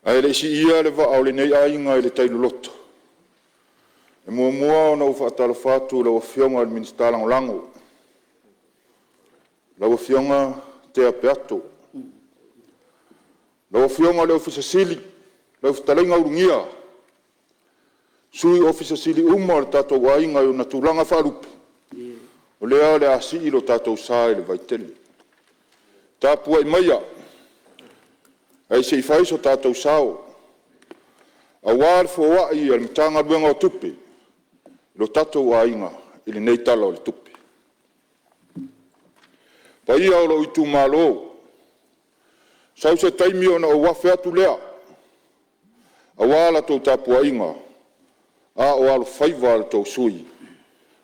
Ai le si ia le va au le nei ainga i le tailu loto. E mua ona ufa atalo fatu la wafionga al ministala ngolango. La wafionga te apeato. La wafionga le ofisa sili. La uftalenga urungia. Sui ofisa sili uma le tato wainga yo na tulanga farupi. O lea le asi ilo tato sae le vaiteli. Tapua i maia. Ai se fai so tato sao. A war fo wa i al mtanga luenga o tupi. Lo tato wainga ili nei tala o le tupi. Pa ia o lo itu malo. Sau se taimi ona o wafe atu lea. A wala tau tapua inga. A o alo faiva al tau sui.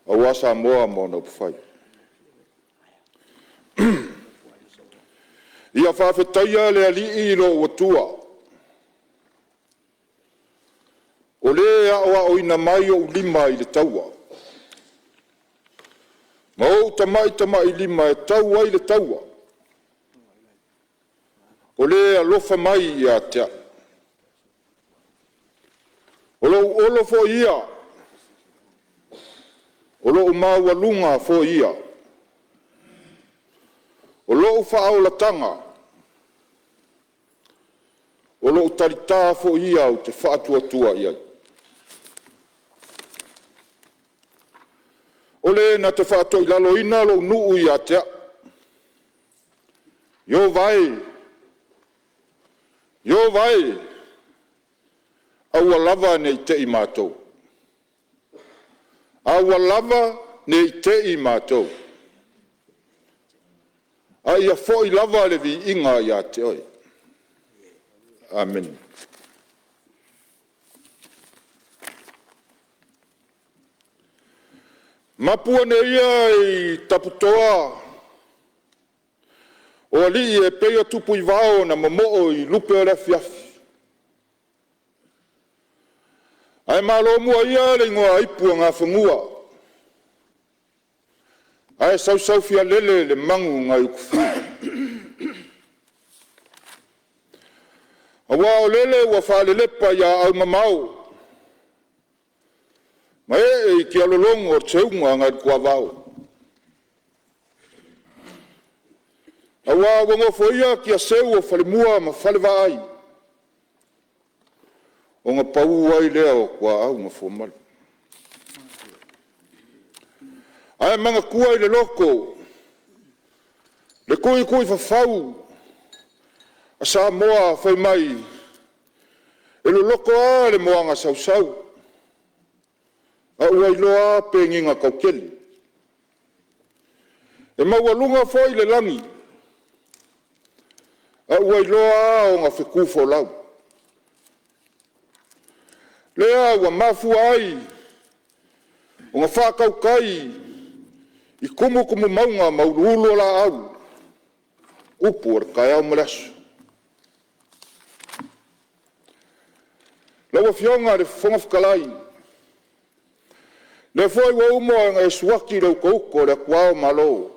A wasa moa mo na upufai. Ia whawhetaia le ali i lo watua. O le awa o ina mai o lima i le taua. Ma o tamai lima e taua i le taua. O le alofa mai i a tea. O lo olo fo ia. O lo maua lunga fo ia. O lo whaaulatanga. O lo tarita fo ia o te whaatuatua iai. O le na te whaatoi lalo ina lo nuu i atea. Yo vai. Yo vai. Aua lava nei te i mātou. Aua lava nei te i mātou. Ai a foi lava le vi inga i ate oi. Amen. Mapua ne ia i taputoa. O ali e peia tupu i vao na mamoo i lupe o le fiafi. Ai malo mua ia le ingoa ipua ngā whangua. Ai sau fia lele le mangu ngā ukufu. Awa o lele ua whaalelepa ia au mamau. Ma e ki alolongo o teunga ngā kua vau. Awa wangofo ia ki a seu o whalemua ma whalewai. O ngā pau ai leo kua au ngā fōmalu. Ai manga kua i le loko. Le kui whawhau. A sa moa whai mai. E le loko a le moanga sau. A ua iloa penginga kaukeli. E maua lunga fwoi le langi. A ua iloa o ngā whekufo lau. Lea ua mafu ai. O ngā whakaukai. I kumu maunga maurulu la au. Upu ar kai au malasu. Lawa fionga le whangawhakalai. Le foi wa umo e suaki lau kouko le kuao malo.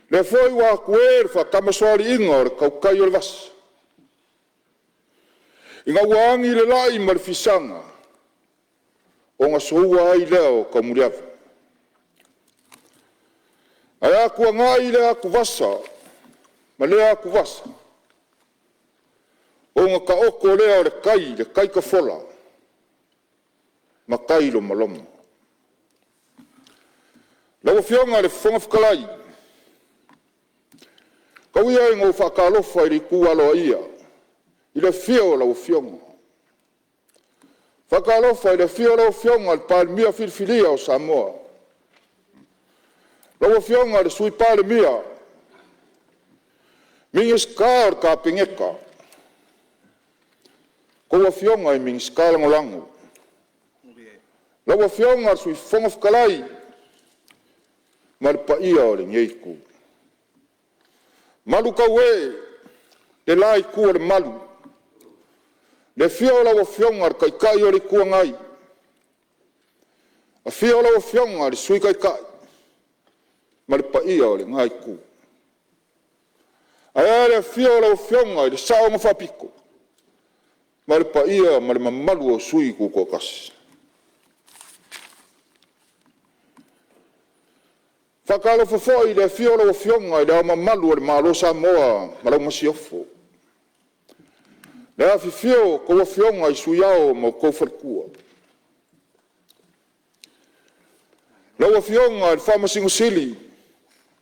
Le foi wa kuer fa kamaswari inga le kaukai o le vasa. Inga wangi le lai marfisanga. O ngā soua ai leo ka muriawa. Ai aku ngai le aku vasa. Ma le aku vasa. O ngā ka oko leo le kai ka fola. Ma kai lo maloma. Lawa fionga le whangawhakalai. Kawia e ngō whakalofa i riku aloa ia. I le fio lawa fionga. Whakalofa i le fio lawa fionga le palmia filfilia o Samoa. Lawa fionga le sui palmia. Mingis kār ka pingeka. Kowa fionga i mingis kālangolango. Lawa fionga sui whangawhakalai. Maripa ia o le ngeiku. Malu kau e. Le lai kua le malu. Le fio lawa fionga le kai o le kua ngai. A fio lawa fionga le sui kai. Maripa ia o le ngai ku. Aia le fio lawa fionga le sao ngawhapiko. ma le paia ma le mamalu o sui kukokasi. Whakalo fofoi le fiolo o fionga i le mamalu o le malo Samoa ma lau masiofo. Le afi fio ko fionga i suiao mo ko whalkua. Lau fionga i le whamasingo sili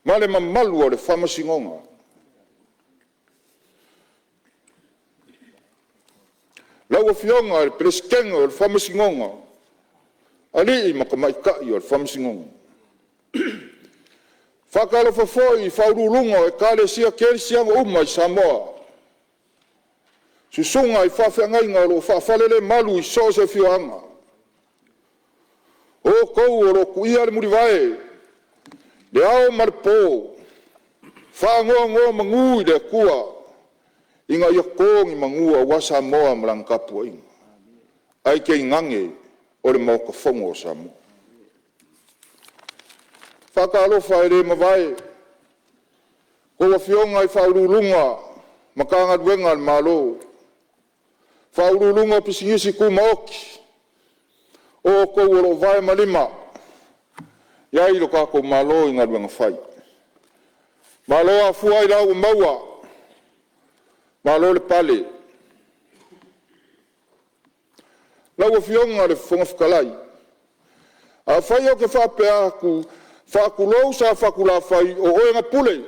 ma le mamalu o le whamasingonga. Lau fionga i le preskenga o le whamasingonga. Ali i makamaikai o le whamasingonga. Whakalo fafoi whaurulunga e kale sia kerisianga uma i Samoa. Susunga i whawhiangainga o lo whawhalele malu i so se whioanga. O kou o lo kuia le muriwae. Le ao marpo. Whangoa ngoa mangu i le kua. Inga ia kongi mangua wa Samoa malangkapua inga. Ai ke ingange o le mauka whongo o Samoa. Whakalofa e re mawai. Ko fionga i whaurulunga. Makanga duenga al malo. Whaurulunga pisingisi ku maoki. O ko uro vai malima. Iai lo kako malo i ngā duenga whai. Malo a fuai lau maua. Malo le pale. Lau fionga le whonga whakalai. A whai o ke whapea ku whakulou sa whakula whai o oenga pule.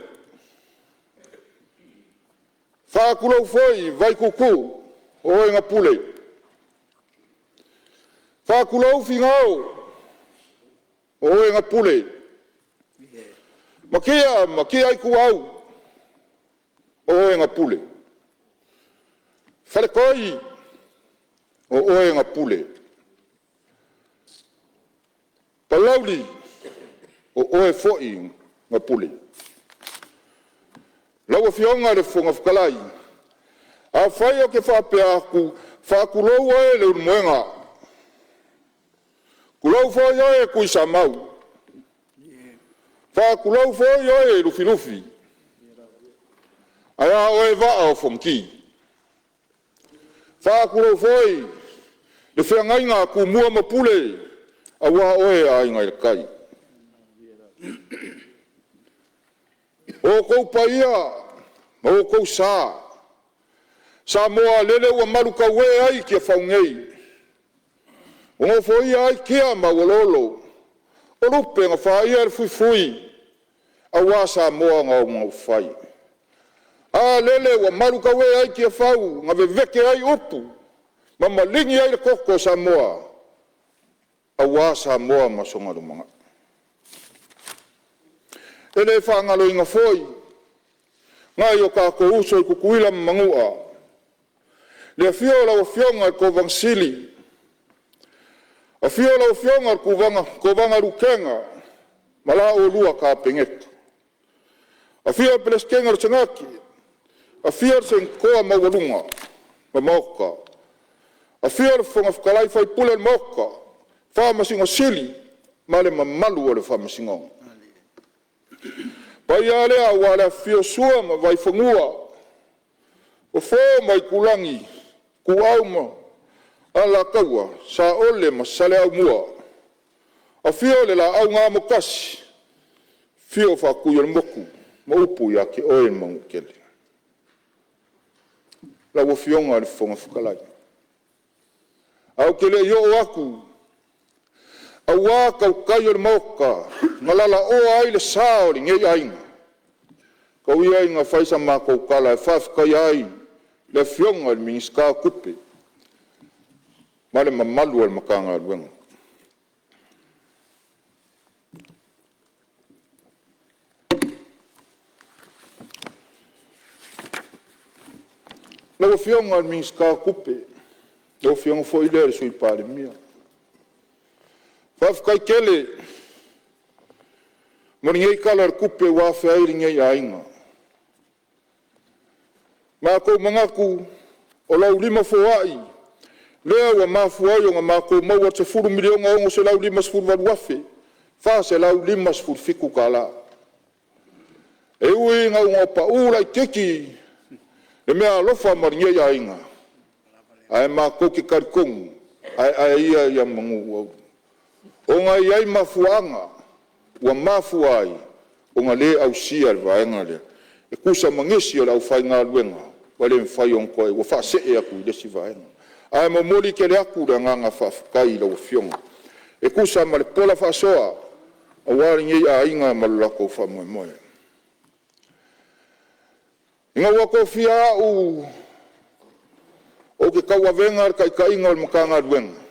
Whakulou whai vai kuku o oenga pule. Whakulou whingau o oenga pule. Makia i kuau o oenga pule. Whalekoi o oenga pule. Palauli o oe foi nga pule. Lawa fionga le fonga whakalai. A whai o ke whapea ku whakulou oe le urmoenga. Kulou foi oe kui sa mau. Whakulou foi oe lufi lufi. Aya oe waa o fonki. Whakulou foi le whiangainga ku mua mapule. Awa oe a inga i kai. O kou paia, o kou sa. Sa moa lele ua maru kaue ai kia whaungei. O ngā fwoi ai kia mawalolo. O rupe ngā whaia ar fui fui. A wā sa moa ngā o ngā whai. A lele ua maru kaue ai kia whau. Ngā veveke ai upu. Ma malingi ai le koko sa moa. A wā sa moa masonga lumanga. Ele whangalo inga foi. Ngai o kako uso i kukuila mangua. Le fiola o fionga ko vangsili. A fiola o fionga ko vanga rukenga. Mala o lua ka pengeta. A fiola peleskenga o tangaki. A fiola sen koa mawalunga. Ma moka. A fiola fonga whakalai whai pule moka. Whamasinga sili. Male mamalu o le whamasinga. Pai alea wala fio sua ma vai whangua. O fō mai kulangi, kuauma, ala kaua, sa ole ma sale au mua. A fio le la au ngā mokasi, fio whakuia le moku, ma upu ia ke oe mangu kele. La wa fionga le whonga whakalai. Au kele i o aku, a wā kau kai o le moka, malala o ai le sao li ngei ainga. Kau ia inga whaisa mā kou kala e whawhikai ai le fionga le mingiska kupe. Male mamalu al makanga luenga. Lau fionga le mingiska kupe. Lau fionga fo ile le sui pāre mia. Whawhikai kele. Mori ngei kala kupe wā whiairi ngei ainga. Mā kou mangaku o lau lima fōai. Lea wa mafuai o ngā mā kou maua te 4 milionga ongo se lau lima sfuru waru wafe. Wha se lau lima sfuru fiku ka la. E ui ngā unga pa ura i teki. Le mea alofa mori ngei ainga. Ai mako ki karikong, ai ia mangu. O nga iai mafuanga, ua mafu ai, o nga le au sia le vaenga le. E kusa mangesi o lau whai ngā luenga, wale mwhai on koe, ua wha se e aku i lesi vaenga. Ai mamoli ke le aku le nganga whawhikai lau fionga. E kusa ma le pola whasoa, a wari ngei a inga malulako wha moe moe. Inga wako fia au, o ke kaua venga kai ka inga o makanga luenga.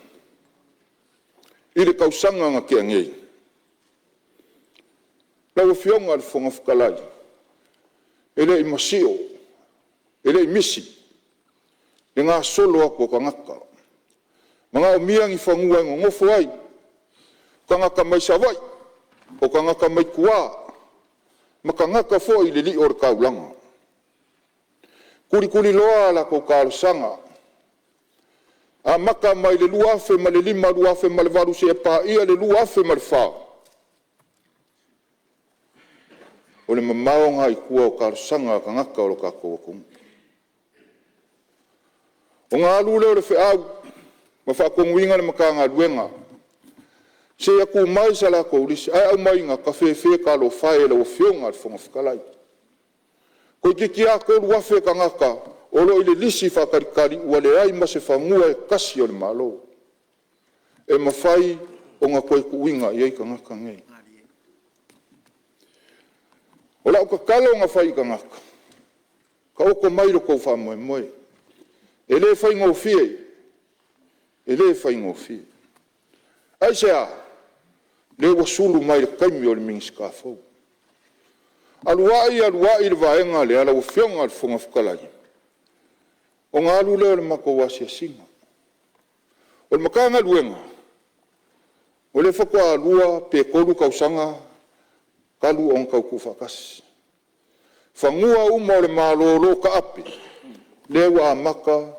Ile kausanga nga kia ngei. Lau fionga le fonga whakalai. Ele i masio. Ele i misi. E ngā solo ako ka ngaka. Mga o miangi whangua ingo ngofo ai. Ka ngaka mai sawai. O ka ngaka mai kua. Maka ngaka fo i le li o kaulanga. Kuri loa la ko sanga. A maka mai le luafe ma le lima luafe ma le varu se e pa ia le luafe ma le wha. O le mamaonga i kua o karusanga ka ngaka o lo kako wakungu. O ngā alule o le whiau, ma whakonguinga le makanga luenga. Se ia ku mai sa la ko ulisi, ai au mai ngā ka whewhe ka lo whae le o whionga le whonga whakalai. Ko ki a ko luafe ka ngaka, o lo ile lisi whakarikari ua le ai ma se whangua e kasi o le malo. E mawhai o ngā koe kuinga i eika ngaka ngei. O lau ka kalo ngā whai ka ngaka. Ka oko mairo kou wha moe moe. E le whai ngō fie. E le whai ngō fie. Ai se a, le wasulu mai le kaimi o le mingi ska fau. Aluai le vaenga le ala ufionga le whonga whakalai. O ngā alu leo le mako wasi a singa. O le makanga luenga. O le whakua alua pe koru kausanga kalu on kau kufakasi. Whangua uma o le malolo ka api. Lewa a maka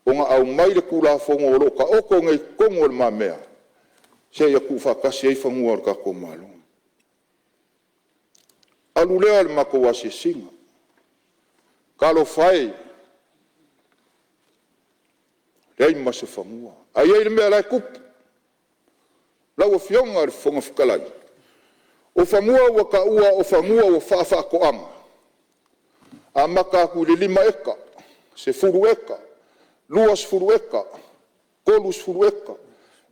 o ngā au mai le kula whonga o lo ka oko ngai kongo le mamea. Se ia kufakasi ei whangua o le kako malonga. Alu leo le mako wasi a singa. Kalo whai rei ma se whamua. Ai ei le mea lai kupu. Lau o fionga le whonga whakalai. O whamua ua ka ua o whamua o whaafako anga. A maka aku le 5 eka, se 4 eka, 2 eka, 3 eka,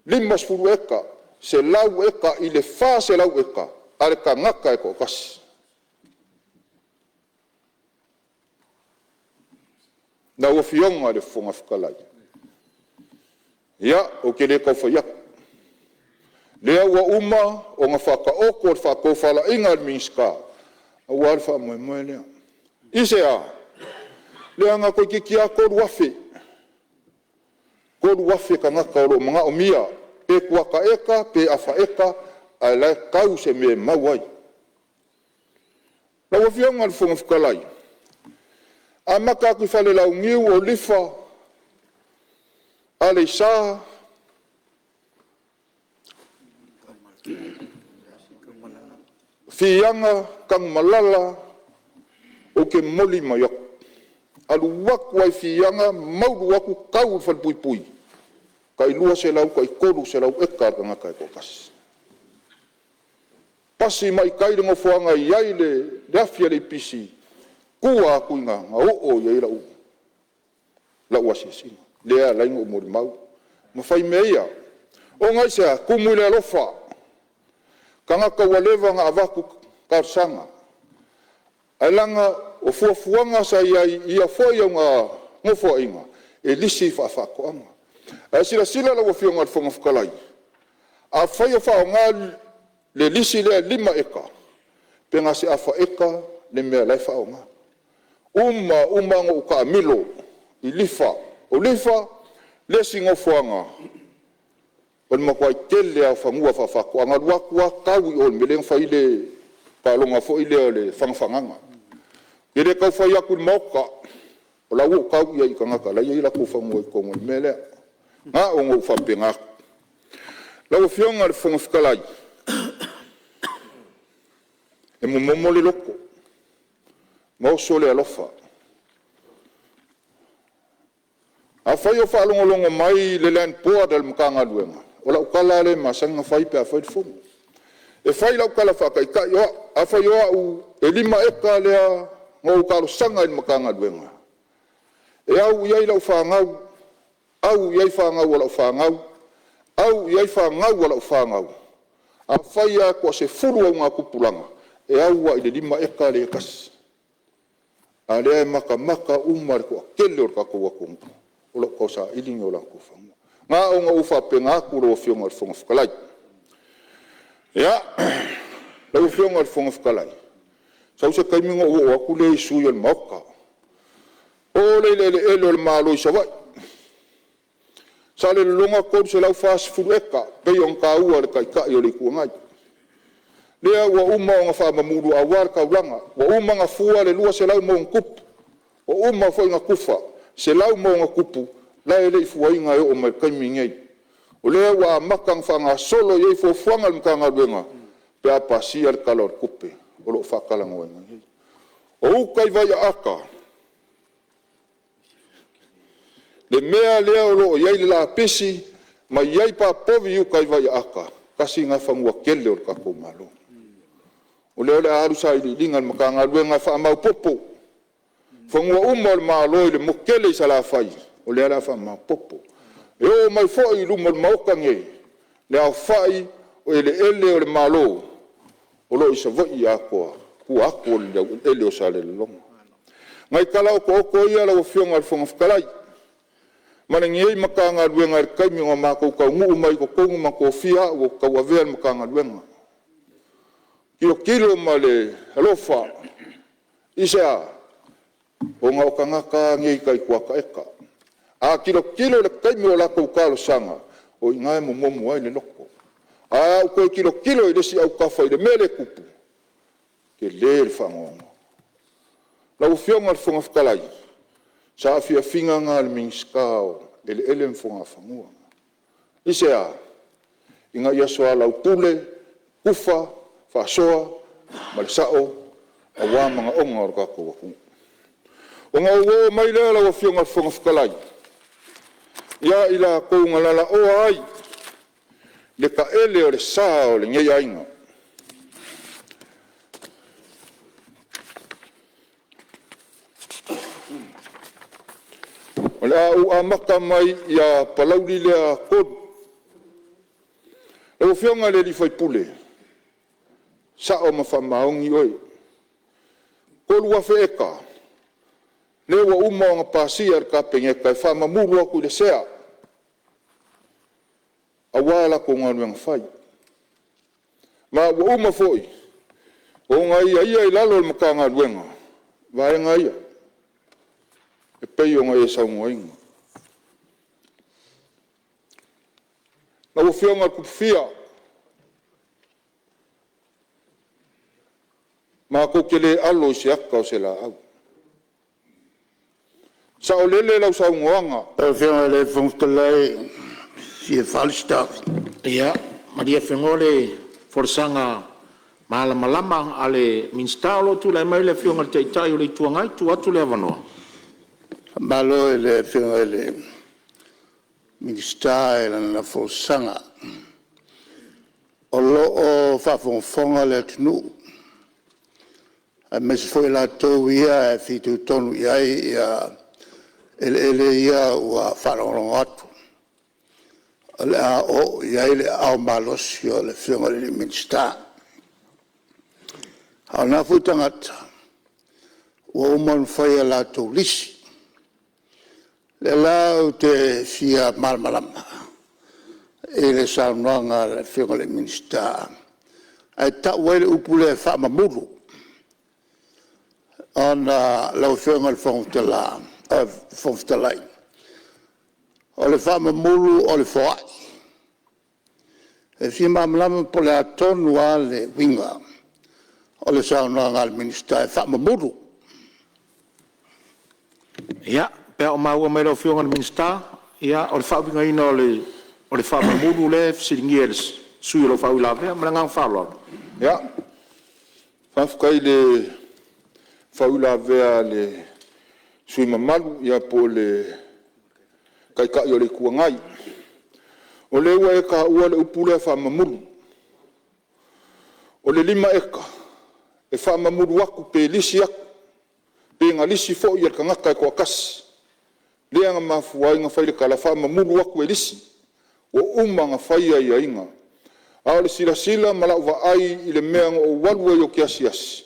5 eka, se lau eka i le wha se lau eka, ale ka ngaka e ko kasi. Na o fionga le whonga whakalai. Ia, o ke le kau whaiak. Lea ua uma o ngā whakaoko o whakofala inga al minska. A ua alwha moe moe lea. Ise a, lea ngā koe ki a koru wafe. Koru wafe ka ngaka o lo mga o mia. Pe kuaka eka, pe awha eka, a lai kau se me mauai. Na ua fionga le whonga whakalai. A maka ki whale lau ngiu o lifa, ale sa fianga kang malala o ke moli mayak alu waku ai fianga mau waku kau fal pui pui kai lua se lau kai koru se lau eka nga kai kokas pasi mai kai ngo fuanga iai le dafia le pisi kua kuinga o iai la wasisi lea laingo o mori mau. Ma whai meia. O ngai sea, kumui le alofa. Ka ngaka ua lewa ngā avaku karsanga. Ai langa o fuafuanga sa ia foi o ngā ngofo inga. E lisi whaafako anga. Ai sila la wafio ngā whonga whakalai. A whai o whao ngā le lisi lea 5 eka. Pe ngā se awha eka le mea lai whao ngā. Uma ngō ka milo i lifa. O lifa, lesi ngofuanga. O makwai tele a whangua whawhako. Anga luakua kaui o me leng whaile palonga fo ile o le whangwhanganga. Ere kau whai aku moka. O lau o kau ia i ka ngaka. Lai ila kou whangua i kongo i mele. Ngā o ngō whampenga. Lau o whionga le whangawhikalai. E mo momole loko. Mau sole alofa. A fai o whaalongolongo mai le lean poa dal mkanga luenga. O lau kala le masanga fai pe a fai fungu. E fai lau kala whakaikai o a fai o au e lima eka lea ngau karo sanga i mkanga luenga. E au iai lau whangau, au iai whangau o lau whangau, au iai whangau o lau whangau. A fai a kua se furu au ngā kupulanga. E au wa i le lima eka lea kasi. A lea e maka umare kua kele o kako wakungu. O lau kausa ilingi o lau kufangu. Ngā o ngā uwha penga aku ro whionga whonga whakalai. Ia, lau whionga whonga whakalai. Sau se kaiminga o aku le sui al mauka. O le ele le malo i sawai. Sa le longa kod se lau fast food eka. Pei on ka ua le kai o le kuangai. Lea ua uma o ngā whamamuru a war kaulanga. Ua uma ngā fua le lua se lau mo ngkupu. O uma fwoi ngā kufa. Se lau mo ngā kupu. La ele i fua inga o mai kaimingei. O lea ua makang whanga solo iei fo fuanga mkanga luenga. Pe a pasi al kalor kupe. O lo whakalanga o inga. O ukai vai a aka. Le mea lea o lo iei le la pesi. Ma iei pa povi ukai vai a aka. Kasi ngā whangua kele o kako malo. O lea le arusa i linga mkanga luenga wha mau popo. Whangua o le malo i le mokele i sa la whai. O lea la wha mau popo. E o mai fo i lumo le maukange. Le au whai o ele o le malo. O lo i sa vai i akoa. Ku ako o le ele o sa le longa. Ngai kala o ko ia la o whionga le whonga whakalai. Mana ngiei makanga luenga i kaimi o mako kau ngu mai ko kongu mako fia o kau avea makanga luenga. Kilo ma le alofa. Isa o ngā o kangaka ngiei kai kuaka eka. A kilo le kaimi o lako ukalo sanga. O ingai mo momu ai le loko. A o koe kilo i lesi au kafa i le mele kupu. Ke le whangonga. Lau whionga le whonga whakalai. Sa fia finga ngā le minskao. Ele mfonga whangua. Ise a. Inga ia soa lau pule. Ufa. Whasoa. Marisao. A wāmanga onga o kako wakungu. O ngā ua mai lea lau whionga le whonga whakalai. Ia ila kounga lala o ai. Le ka ele o le saa o le ngei ainga. O le au amaka mai ia palauri lea kodu. Le whionga le li fai pule. Sa o mawhamaongi oi. Kolu wa fe eka. Le wa uma o ngā pāsi ar ka pengeka e whamamuru aku le sea. A wala ko ngā nuanga whai. Ma wa uma foi. O ngā ia i lalo le maka ngā nuanga. Vai ngā ia. E pei o ngā e saunga inga. Na wa whionga kupifia. Ma ko kele alo i se aka o se la au. Sa o lele lau sa ungoanga. O whionga le whongtalai si e whalistaf. Ia, maria whengole forsanga malama ale minstalo tu lai mai le whionga te itai o le tuangai tu atu le avanoa. Malo e le whionga le minsta e lana forsanga. O lo o whawhongwhonga le tunu. A mesi foi la tau ia e fitu tonu iai ia ele ia ua wharongo atu. Le a o iai le au malosi o le whionga le minsta. Hau na futangata. Ua umanu whaia la tau lisi. Le lau te fia malmalama. E le saunoanga le whionga le minsta. Ai ta uele upule whamamuru. Ona lau whionga le whongtalai. O le whamamuru o le whaai. E si mamlama po le atonu a le winga. O le saunoanga al minsta e whamamuru. Ia, pea o maua mai lau whionga le minsta. Ia, o le whawinga ina o le whamamuru le fsiringi e le sui o lo whawila vea. Marangang whaloa. Ia. Whawhikai le whawila vea le sui mamalu ia po le kai ka yo le kuangai o le wa ka ua le upule fa mamuru o le lima eka e fa mamuru aku pe lisi aku pe ngalisi fo ia kangaka ko kas le nga mafuai nga faile kala fa mamuru aku e lisi o nga faia ia inga a le sila sila mala wa ai ile mea o walu yo kiasiasi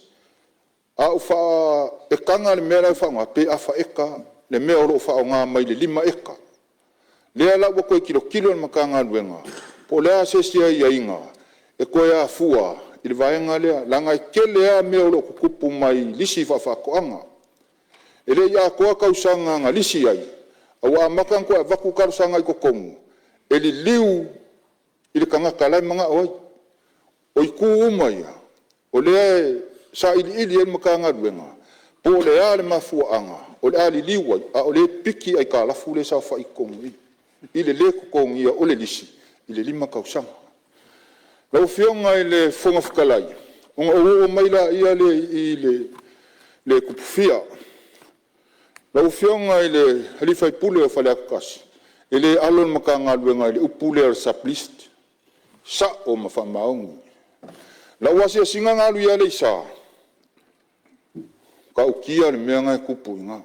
a fa e kanga le mea fa nga pe afa eka le mea o fa nga mai le lima eka le ala wa ko kilo makanga luenga po le asesia ia inga e ko ya fua ile vaenga le langa kele a mea o kupu mai lisi fa ko anga ele ya ko ka usanga nga lisi ai awa makan ko vaku ka usanga ko kongu ele liu ile kanga kala manga oi ku umai o le sa ili makanga luenga po le ale mafu anga o le ali liu o le piki ai kala fule sa fa ikongu ile le ko ngia o le lisi ile lima ka usanga la fionga ile fonga fkalai o maila ia le kupufia la fionga ile halifai pule o fale akas ile alon makanga luenga ile upule saplist sa o mafamaungi la wasi singa ngalu ia le sa ka ukia le menga kupuinga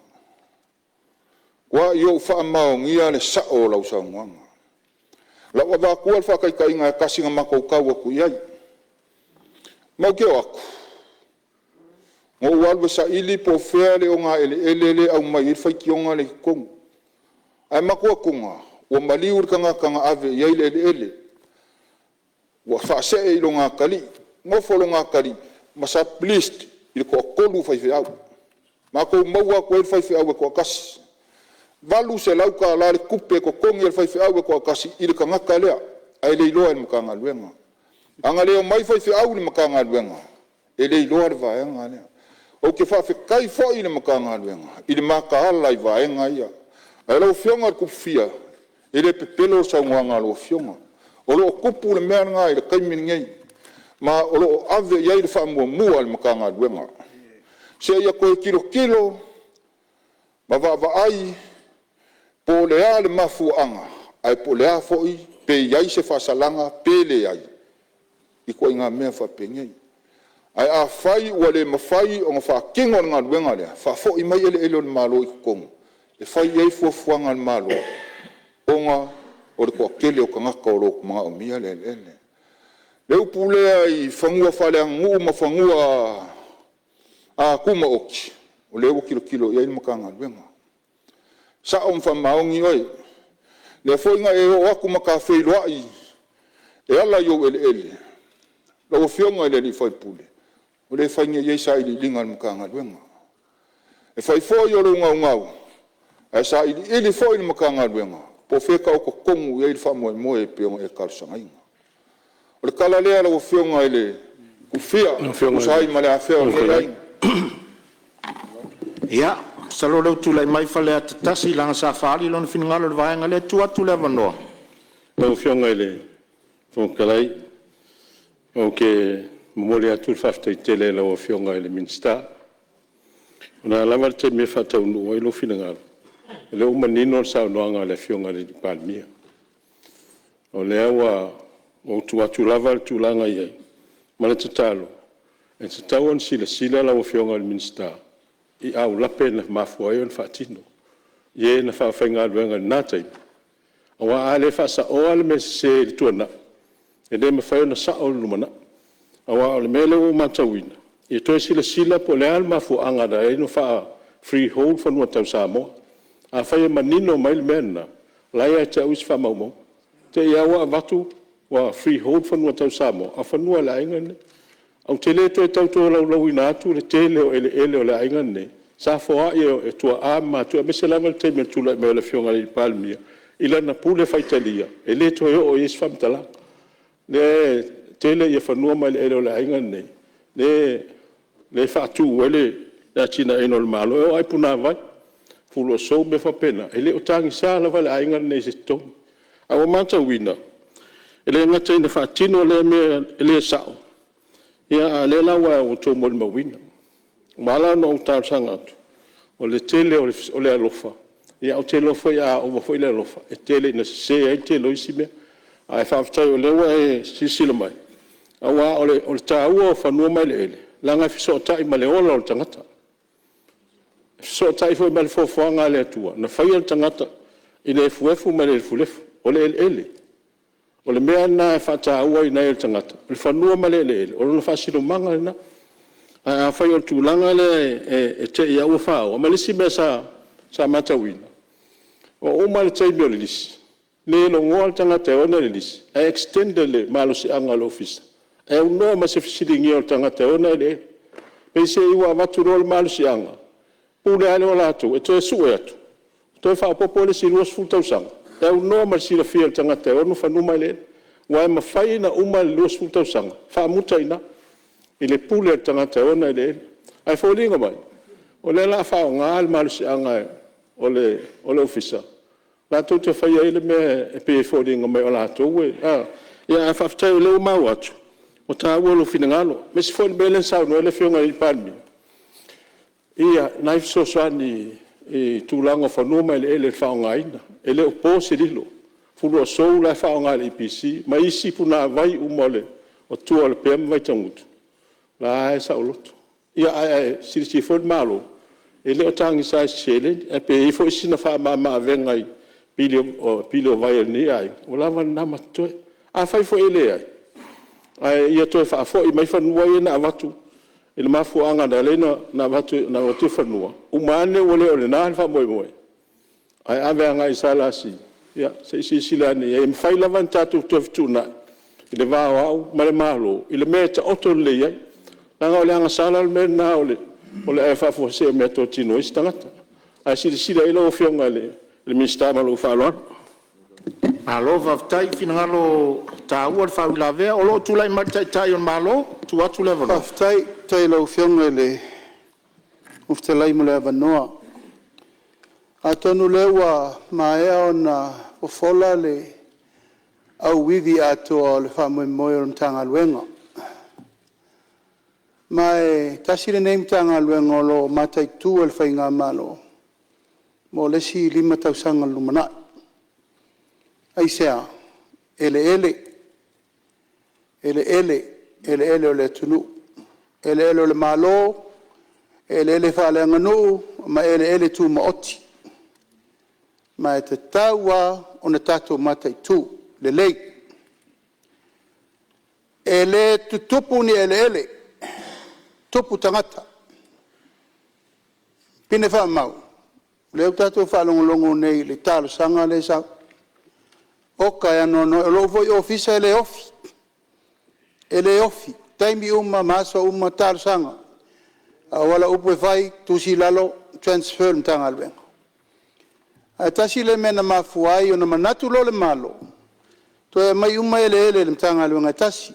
wa yo fa maungi ia le sa o la usanga la wa ba ko fa kai inga kasinga mako ka wa ku ia mau ke aku mo walwa sa ili po fele o nga ele au mai fa kionga le kong ai mako kunga o maliur kanga ave ia ele wa fa se e longa kali mo folonga kali masa plist il ko kolu fa au mako mau ko fa au ko kas valu se lau ka la kupe ko kongi fa au ko kas il kanga kale ai le lo en kanga luenga anga le mai fa au ni kanga luenga ele lo va anga le o ke fa kai fo ile kanga luenga il maka ala va anga ia ai lo fionga ku fia ele pepelo sa nganga lo fionga o lo kupu le mea ngai le kaimi ngai ma o lo ave ia le fa mo al makanga luenga se ia ko kilo ma va ai po le ale mafu anga ai po le afo i pe ia se fa salanga pe le ai i ko inga mea fa pengai ai a fai o le mafai o fa kingo nga luenga le fa fo i mai ele malo i kongo e fai ia fo fuanga al malo onga o ko kele o kanga ko ro ma o mia le le upule ai fangua fale ngu ma fangua a kuma oki o le kilo ia ni makanga luenga sa on fa maungi oi le foi nga e o aku maka fe loai e ala yo ele lo fionga le ni foi pule o le fai nge sa ili linga makanga luenga e fai foi yo lo ngau e sa ili foi ni makanga luenga po feka o kongu ia fa mo e pe e kalsanga inga o le kala lea la fionga ile ku fia o sai male a fea o le ia salo le tu lai mai fale tasi langa safari lon finngalo le vaenga le tu atu le vano o fionga ile fo kalai o ke mole atu fafte tele la o fionga ile minsta na la marte me fata no lo finngalo le umanino sa noanga le fionga le palmia o le awa o tu lava tu langa ia mana tatalo e tatawon sila la o fionga le minsta i au la pena mafu ai on fatino ye na fa fenga luenga natai awa ale fa sa o ale me se tuana e de me fa na sa o lumana awa ole mele o matawina e to sila po le al mafu anga da e no fa free hold for no tau samo a fai manino mai mena la ia te us fa mau te ia wa vatu wa free hold for no tau samo a fa no la ingane au tele to tau to lo ina tu le tele o ele o la ingane sa fo a e to a ma tu me se la mal te me tu la me le fionga le palmia ila na pule fa italia ele to o is fam tala le tele ia fa no mai ele o la ingane le fa tu ele la china e normalo o ai puna vai fulo so me fa pena ele o tangi sa la vale ainga nei se to a o mata wina ele nga tene fa tino le me ele sa ia le la wa o to mo ma wina mala no ta sanga o le tele o le alofa ia o te lofa ia o foi le lofa e tele na se ai te loisi me ai fa fa o le wa e sisila mai awa o le taua fa no mai le langa fiso tai ma le ola o tangata so tai foi mal fo fanga le tua na fai o tangata i le fuefu ma le fulefu o le ele o le mea na fa taua i na el tangata le fa no ma le o le fa silo manga na a fai o tulanga le e te ia o fa o ma le si me sa matawina o mal tai biolis le lo ngol tanga te ona le lis a extend le malo si anga lo office e no ma se fisilingi o tanga te ona le e se iwa maturol malo si anga pule ale ola tu e to su e tu to fa popole si los futa usanga e no ma si la fiel tanga te ona fa numa le wa ma faina uma los futa usanga fa mutaina ile pule tanga te ona le ai folinga mai o le la fa ngal malo si anga o le officer la tu te fai ele me e pe folinga mai o la tu we ia fa fa le ma watu o ta wo lo finangalo me se fo belen sa no le fionga i palmi ia naif so swani e tulanga fa no mai ele fa ngaina ele o po se dilo fu lo so la fa ngal IPC mai si puna vai u mole o tu o le pem vai tangut la sa o ia si fo malo ele o tangi sa chele e pe fo sina fa ma vengai pilio vai ni ai o lava na mato a fai fo ele ai ia to fa fo i mai fa nuai na watu ele ma fo anga da lena na watu fa nua o mane o le na fa moi ai ave anga i sala si ia se sila ni e fai lava tatu to na ele va au male malo ele meta otto le ai na le anga sala me na ole e fa fo se me to tino istangata a sila ele o fionga le ministra malo fa lo Malo vaftai finangalo taua fa lave o lo tulai matai tai on malo tu atu level. Vaftai tai lo fionga le uftelai mo le vanoa. Atonu lewa maea ona o fola le au wivi ato le fa mo moyo tanga luenga. Mai tasire nem tanga luenga lo matai tu el fainga malo. Mo le si 5,000 lumana. Ai sea ele o le tunu ele o le malo ele fa le nganu ma ele tu ma oti ma te taua ona tato matai tu le lei ele tutupu ni ele tupu tangata pine fa mau le tato fa longo nei le talo sanga le sa oka ya no lo voi office ele ofi taimi uma maso uma tar sanga wala upo vai tu si lalo transfer mtanga alben atasi le mena mafuai ona manatu lo le malo to e mai uma ele mtanga alben atasi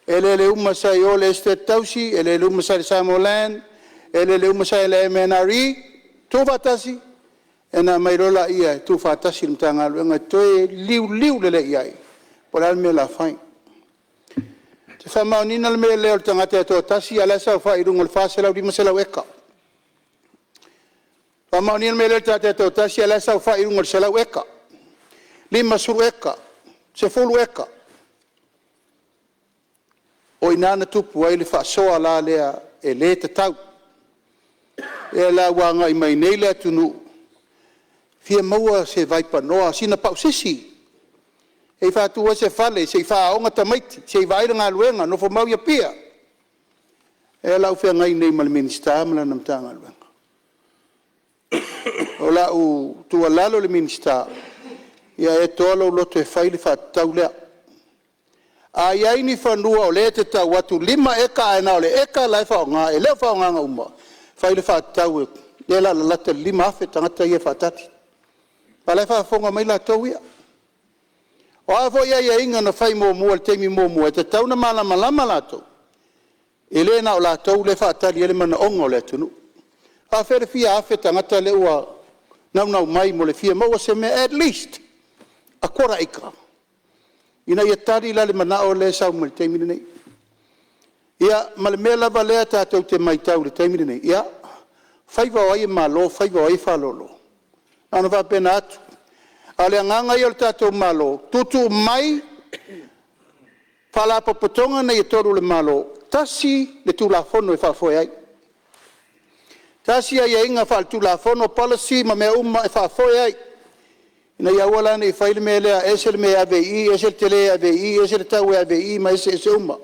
ele uma sai ole este tausi ele uma sai samolan ele uma sai le menari to vatasi ena mai rola ia tu fatasi mtanga luenga toe liu le ia por alme la fai te fa maunina le mele o tanga te to tasi ala sa fa irung al fasela di masela weka fa maunina mele te to tasi ala sa fa irung al sela weka lima sur weka se fulu weka o inana tupu ai le fa so ala le e le te tau e la wanga i mai nei le tunu fia maua se vai panoa sina pausisi e fa tu se fale se fa onga tamaiti se vai nga luenga no fo mau ia pia e la fia ngai nei mal ministra mala nam tanga luenga ola u tu alalo le ministra ia e tolo lo te faile fa taulea ai ai ni fa nua o le te tau watu 5 eka na le eka lai fa nga e le fa nga uma faile fa tau e la la te 5 afe tangata ia fa tati pala fa fonga mai la tauia o avo ia inga na fai mo mo te mi mo te tau na mala la to elena o la tau le fa tali ele mana ongo le tunu fa fer fia afe tangata le ua na mai mo le fia mo se me at least a kora ika ina ia tari la le mana o le sa mo te mi nei ia mal mela vale ta te mai tau le te mi nei ia fai va ai malo fai va ai fa lolo Ana whapena atu. A le anganga i o le tātou malo. Tutu mai, whala papatonga nei e toru le malo. Tasi le tūlafono e whafoe ai. Tasi ai inga whal tūlafono policy ma mea ma e whafoe ai. Ina ia wala nei whaile me lea esel me AVI, esel tele AVI, esel tau AVI, ma ese uma.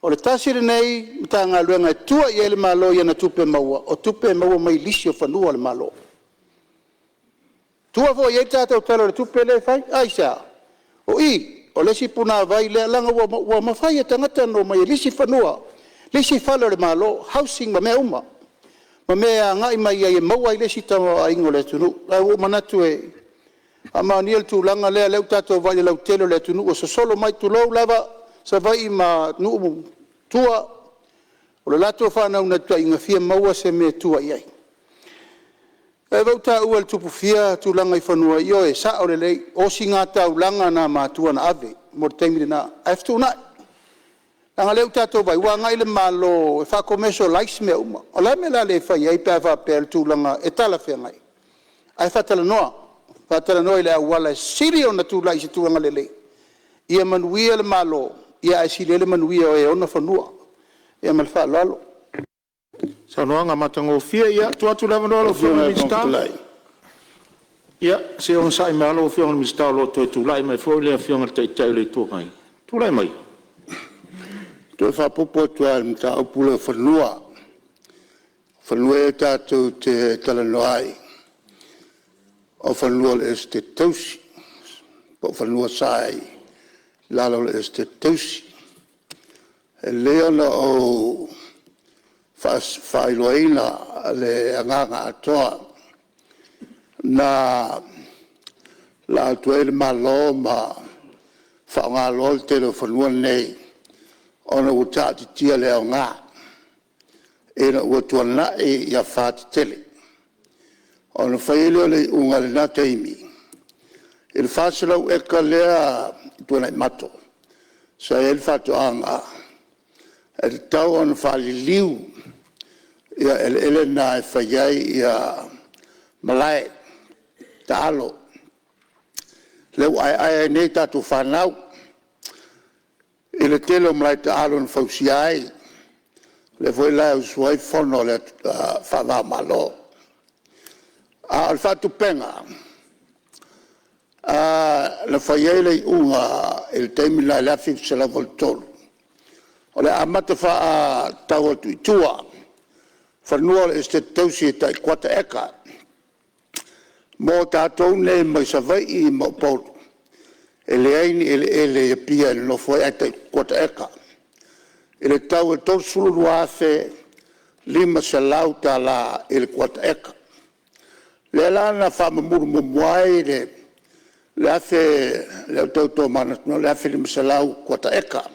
O le tasiri nei, mta ngā luenga tua i ele malo i ana tupe maua. O tupe maua mai lisi o whanua le malo. Tua fo i e tātou talo le tupe le whai, aisa. O o lesi puna vai le langa ua mawhai e tangata no mai lisi whanua. Lisi whala le malo, housing ma mea uma. Ma mea ngai mai e maua i lesi tama a ingo le tunu. Ai o manatu e, ama niel tu langa lea leu tātou vai lau telo le tunu. O solo mai tu lau lava, sa vai ma nuu tua. O le lato whanau na tua inga fia maua se me tua iai. E vauta ua le tupu fia tu langa i whanua i oe sa o le lei o si ngā tau langa na mātua na ave mo te teimiri na aftu nai. Langa leu tātou vai ua ngai le malo e whakomeso lais mea uma. O lai me la le whai ei pēr whapea le tu langa e tala whea ngai. Ai whatala noa. Whatala noa i le awala e siri o na tu lai se tu langa le lei. Ia manuia le malo. Ia e siri le manuia o e ona whanua. Ia mal wha lalo. Sa noanga matango fia ia tu atu lava no lo fia mi sta. Ia se on sai me alo fia mi sta lo to tu lai mai fo le fia ngal tai le tu mai. Tu lai mai. Tu fa popo tu al mta o pulo fanua. Fanua ta tu te tala noai. O fanua le este tausi. Po fanua sai. Lalo le este tausi. E leona o whailoina le anganga atoa na la tuele malo ma whaongalo te lo whanua nei ona utati tia leo ngā ena ua tuana e ia whāti tele ona whaileo le unga le nā teimi e le whāsilau eka lea tuana i mato sa e le whātu anga e te tau ona whali liu ia ele na e whaiai ia malai ta alo. Leu ai nei tatu whanau. Ele telo malai ta alo na whausiai. Le foi lai usuai whono le whanau malo. Al whatu penga. Le whaiai le unga ele teimi lai lafi se la voltolu. O le amata wha tau atu i tua. Whanua le este tausi e tai kwata eka. Mō tātou nei mai sa vai i mo polu. Ele aini ele e pia no foi e tai kwata eka. Ele tau e tau sulu ruafe lima sa lau ta la ele kwata eka. Le lana whamamuru mumuai le afe le tau tō manatuna le afe lima sa lau kwata eka.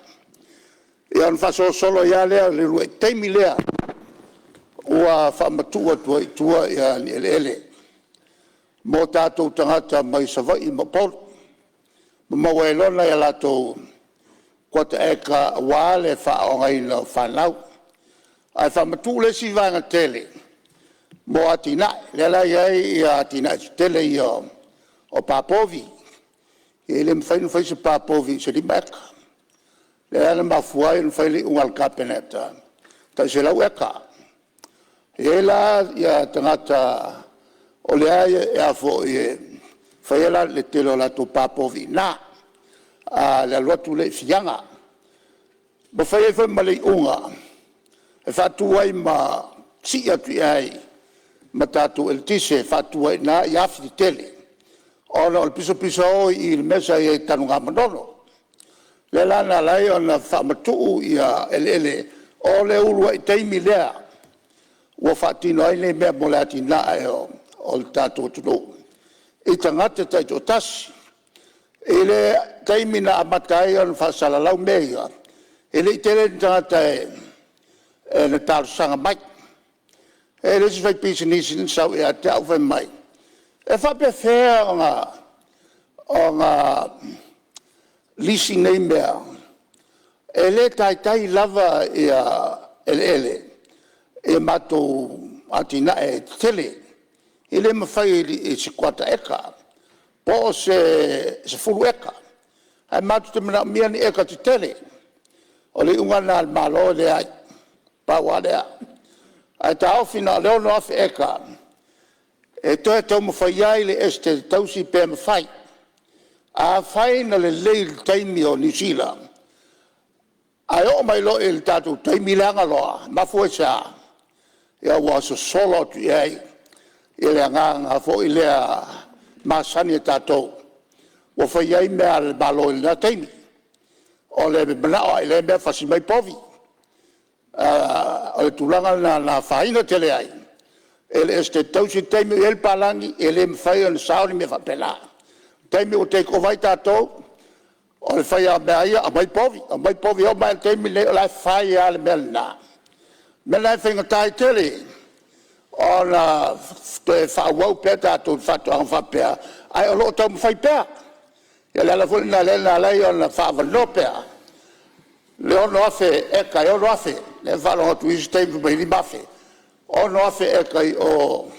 Ia on faso solo ia lea le rue teimi lea. Ua whamatua tua ia ni ele. Mō tātou tangata mai sa vai ma polu. Maua e lona ia latou kwata eka wale whaongai na whanau. Ai whamatu le si vanga tele. Mō atinai. Lela iai ia atinai tele ia o Papovi. Ele mwhainu whaisa Papovi se di meka. Lela mafuai mwhaili ungal kapeneta. Tai se lau eka. Ela ia tangata o le aia e afo e whaiela le telo la to Papovi na le aluatu le fianga. Ma whaia whai malei unga e whatuai ma si atu ai ma tatu el tise whatuai na i afi tele. Ona o le piso o i le mesa i tanunga manono. Le lana lai o na whamatu ia ele o le urua i teimi lea. Ua whaatino ai le mea mo le ati na e o le tātou tuno. I tangata tai tō tasi. E le taimi na amatai o le whaasalalau mea. E le i tere ni tangata e na tāru sanga mai. E le si whai pisi nisi ni sau e a te au whai mai. E whape whea o ngā leasing nei mea. E le tai lava i a ele. E mato atina e tele Ele mawhai i se kwata eka. Po se fulu eka. Ai matu te mana mia ni eka te tele. O le unga na malo le ai. Pawa le ai. Ai ta ofina leo no afe eka. E toi tau mawhai ai le este tausi pe mawhai. A whai na le leil taimi o New Zealand. Ai o mai lo il tatu taimi langa loa. Mafu e sa. Ia wa so solo tu ai. Ile nganga fo ile masani tatou. Wa fa yai me al balo na taimi. O le bana ile me fa si mai povi. O tulanga na faina tele ai. Ele este tausi taimi el palangi ele me fa on sauni me fa pela. Taimi o te ko vai tatou. O le fa ya a mai povi o mai taimi le la fa ya le melna. Mela finga tai tele. Ona te fa wau peta to fatu an fa pea ai o lo to fai pea ya la fo na le ona fa no pea le ono afe e kai ono afe le fa lo tu iste me ni bafe ono afe e kai o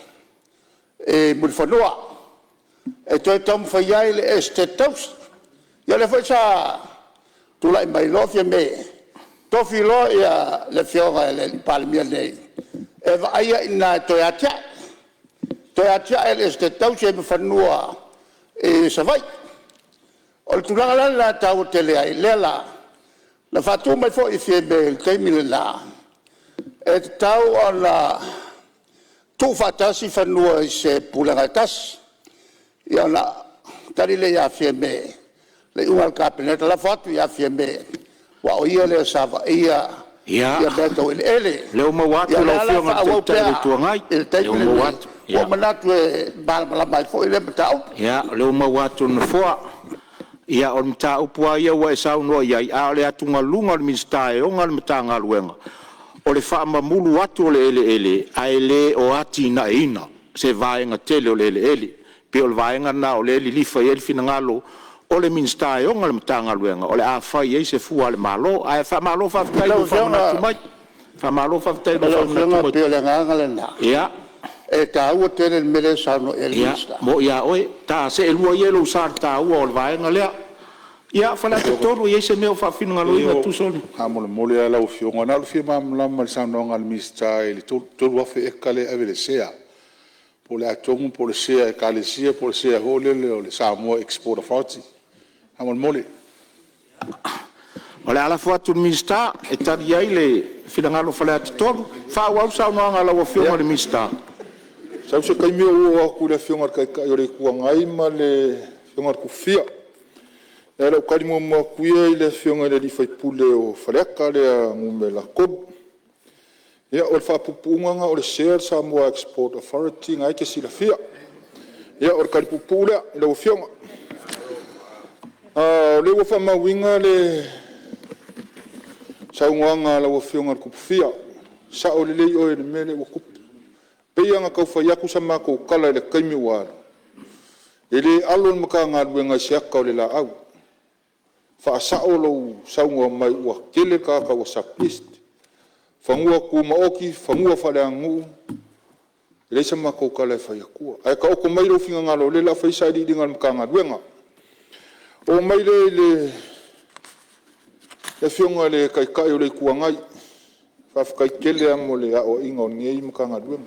e mulfonua e to tom fa ya le este tos ya le fo sa tu la mai lo fie me to filo ya le fiora le palmia nei e vaia ina toyatia ele este tau se me fanua e savai o tulanga la tau tele ai lela la fatu mai fo i fie bel taimi la e tau ala tu fatasi fanua i se pulangatas ia la tari le ia fie me le ual kapineta la fatu ia fie me wa o ia le sava ia Ya. Ya beto ele. Leo mawatu lo fionga te tele tuangai. Leo mawatu. O manatu e bala mai fo ile betau. Ya, leo mawatu na foa. Ya on mta upua ia wa sau no ia a le atunga lunga le mistae o ngal mtanga luenga. O le fa mamulu watu le ele a ele o ati na ina. Se vaenga tele o le ele. Pe o vaenga na o le lifa ele fina ngalo. O le minstai o ngal mtanga luenga o le a fai e se fu ale malo a fa malo fa tai no fa na mai fa malo fa tai no fa na pe le nganga na ya e ta o tele mele sa no el mista mo ya oi ta se el wo yelo sa ta o vai ngale ya fa la toro ye se me o fa fin ngalo ina tu soli ha mo le ala o fio ngana lo fio mam lam mal sa no ngal mista ele to wa fe ekale avele sea po le atongu po le sea e kalesia po le sea hole le sa mo export authority Hamon mole. Ole ala foatu mista e tari ai le finangalo fale atitolu. Fa wau sa no ngala wo fionga le mista. Sa se kai mio o ku le fionga kai ore ku ngai ma le fionga ku fia. Era o kali mo ku ye le fionga le fai pule o fale ka le ngume la kob. Ya o fa pupunga o le share sa mo export authority ngai ke sila fia. Ya o kali pupula le fionga. Le wo fa mawinga le sa nganga la wo fionga ku fia sa o le o le mele wo ku pe nga ka fa yaku sa ma ko kala le kaimi wa ele alon maka nga wenga sia ka le la au fa sa o lo sa ngo mai wa kele ka ka wo sa pist fa ngua ku maoki fa ngua fa le ngu le sa ma ko kala fa yaku ai ka o ko mai lo finga nga lo le la fa sa di dinga maka nga wenga o mai le fionga le kai kai o le kuangai fa kai kele amo le o ingo ngei mkanga duema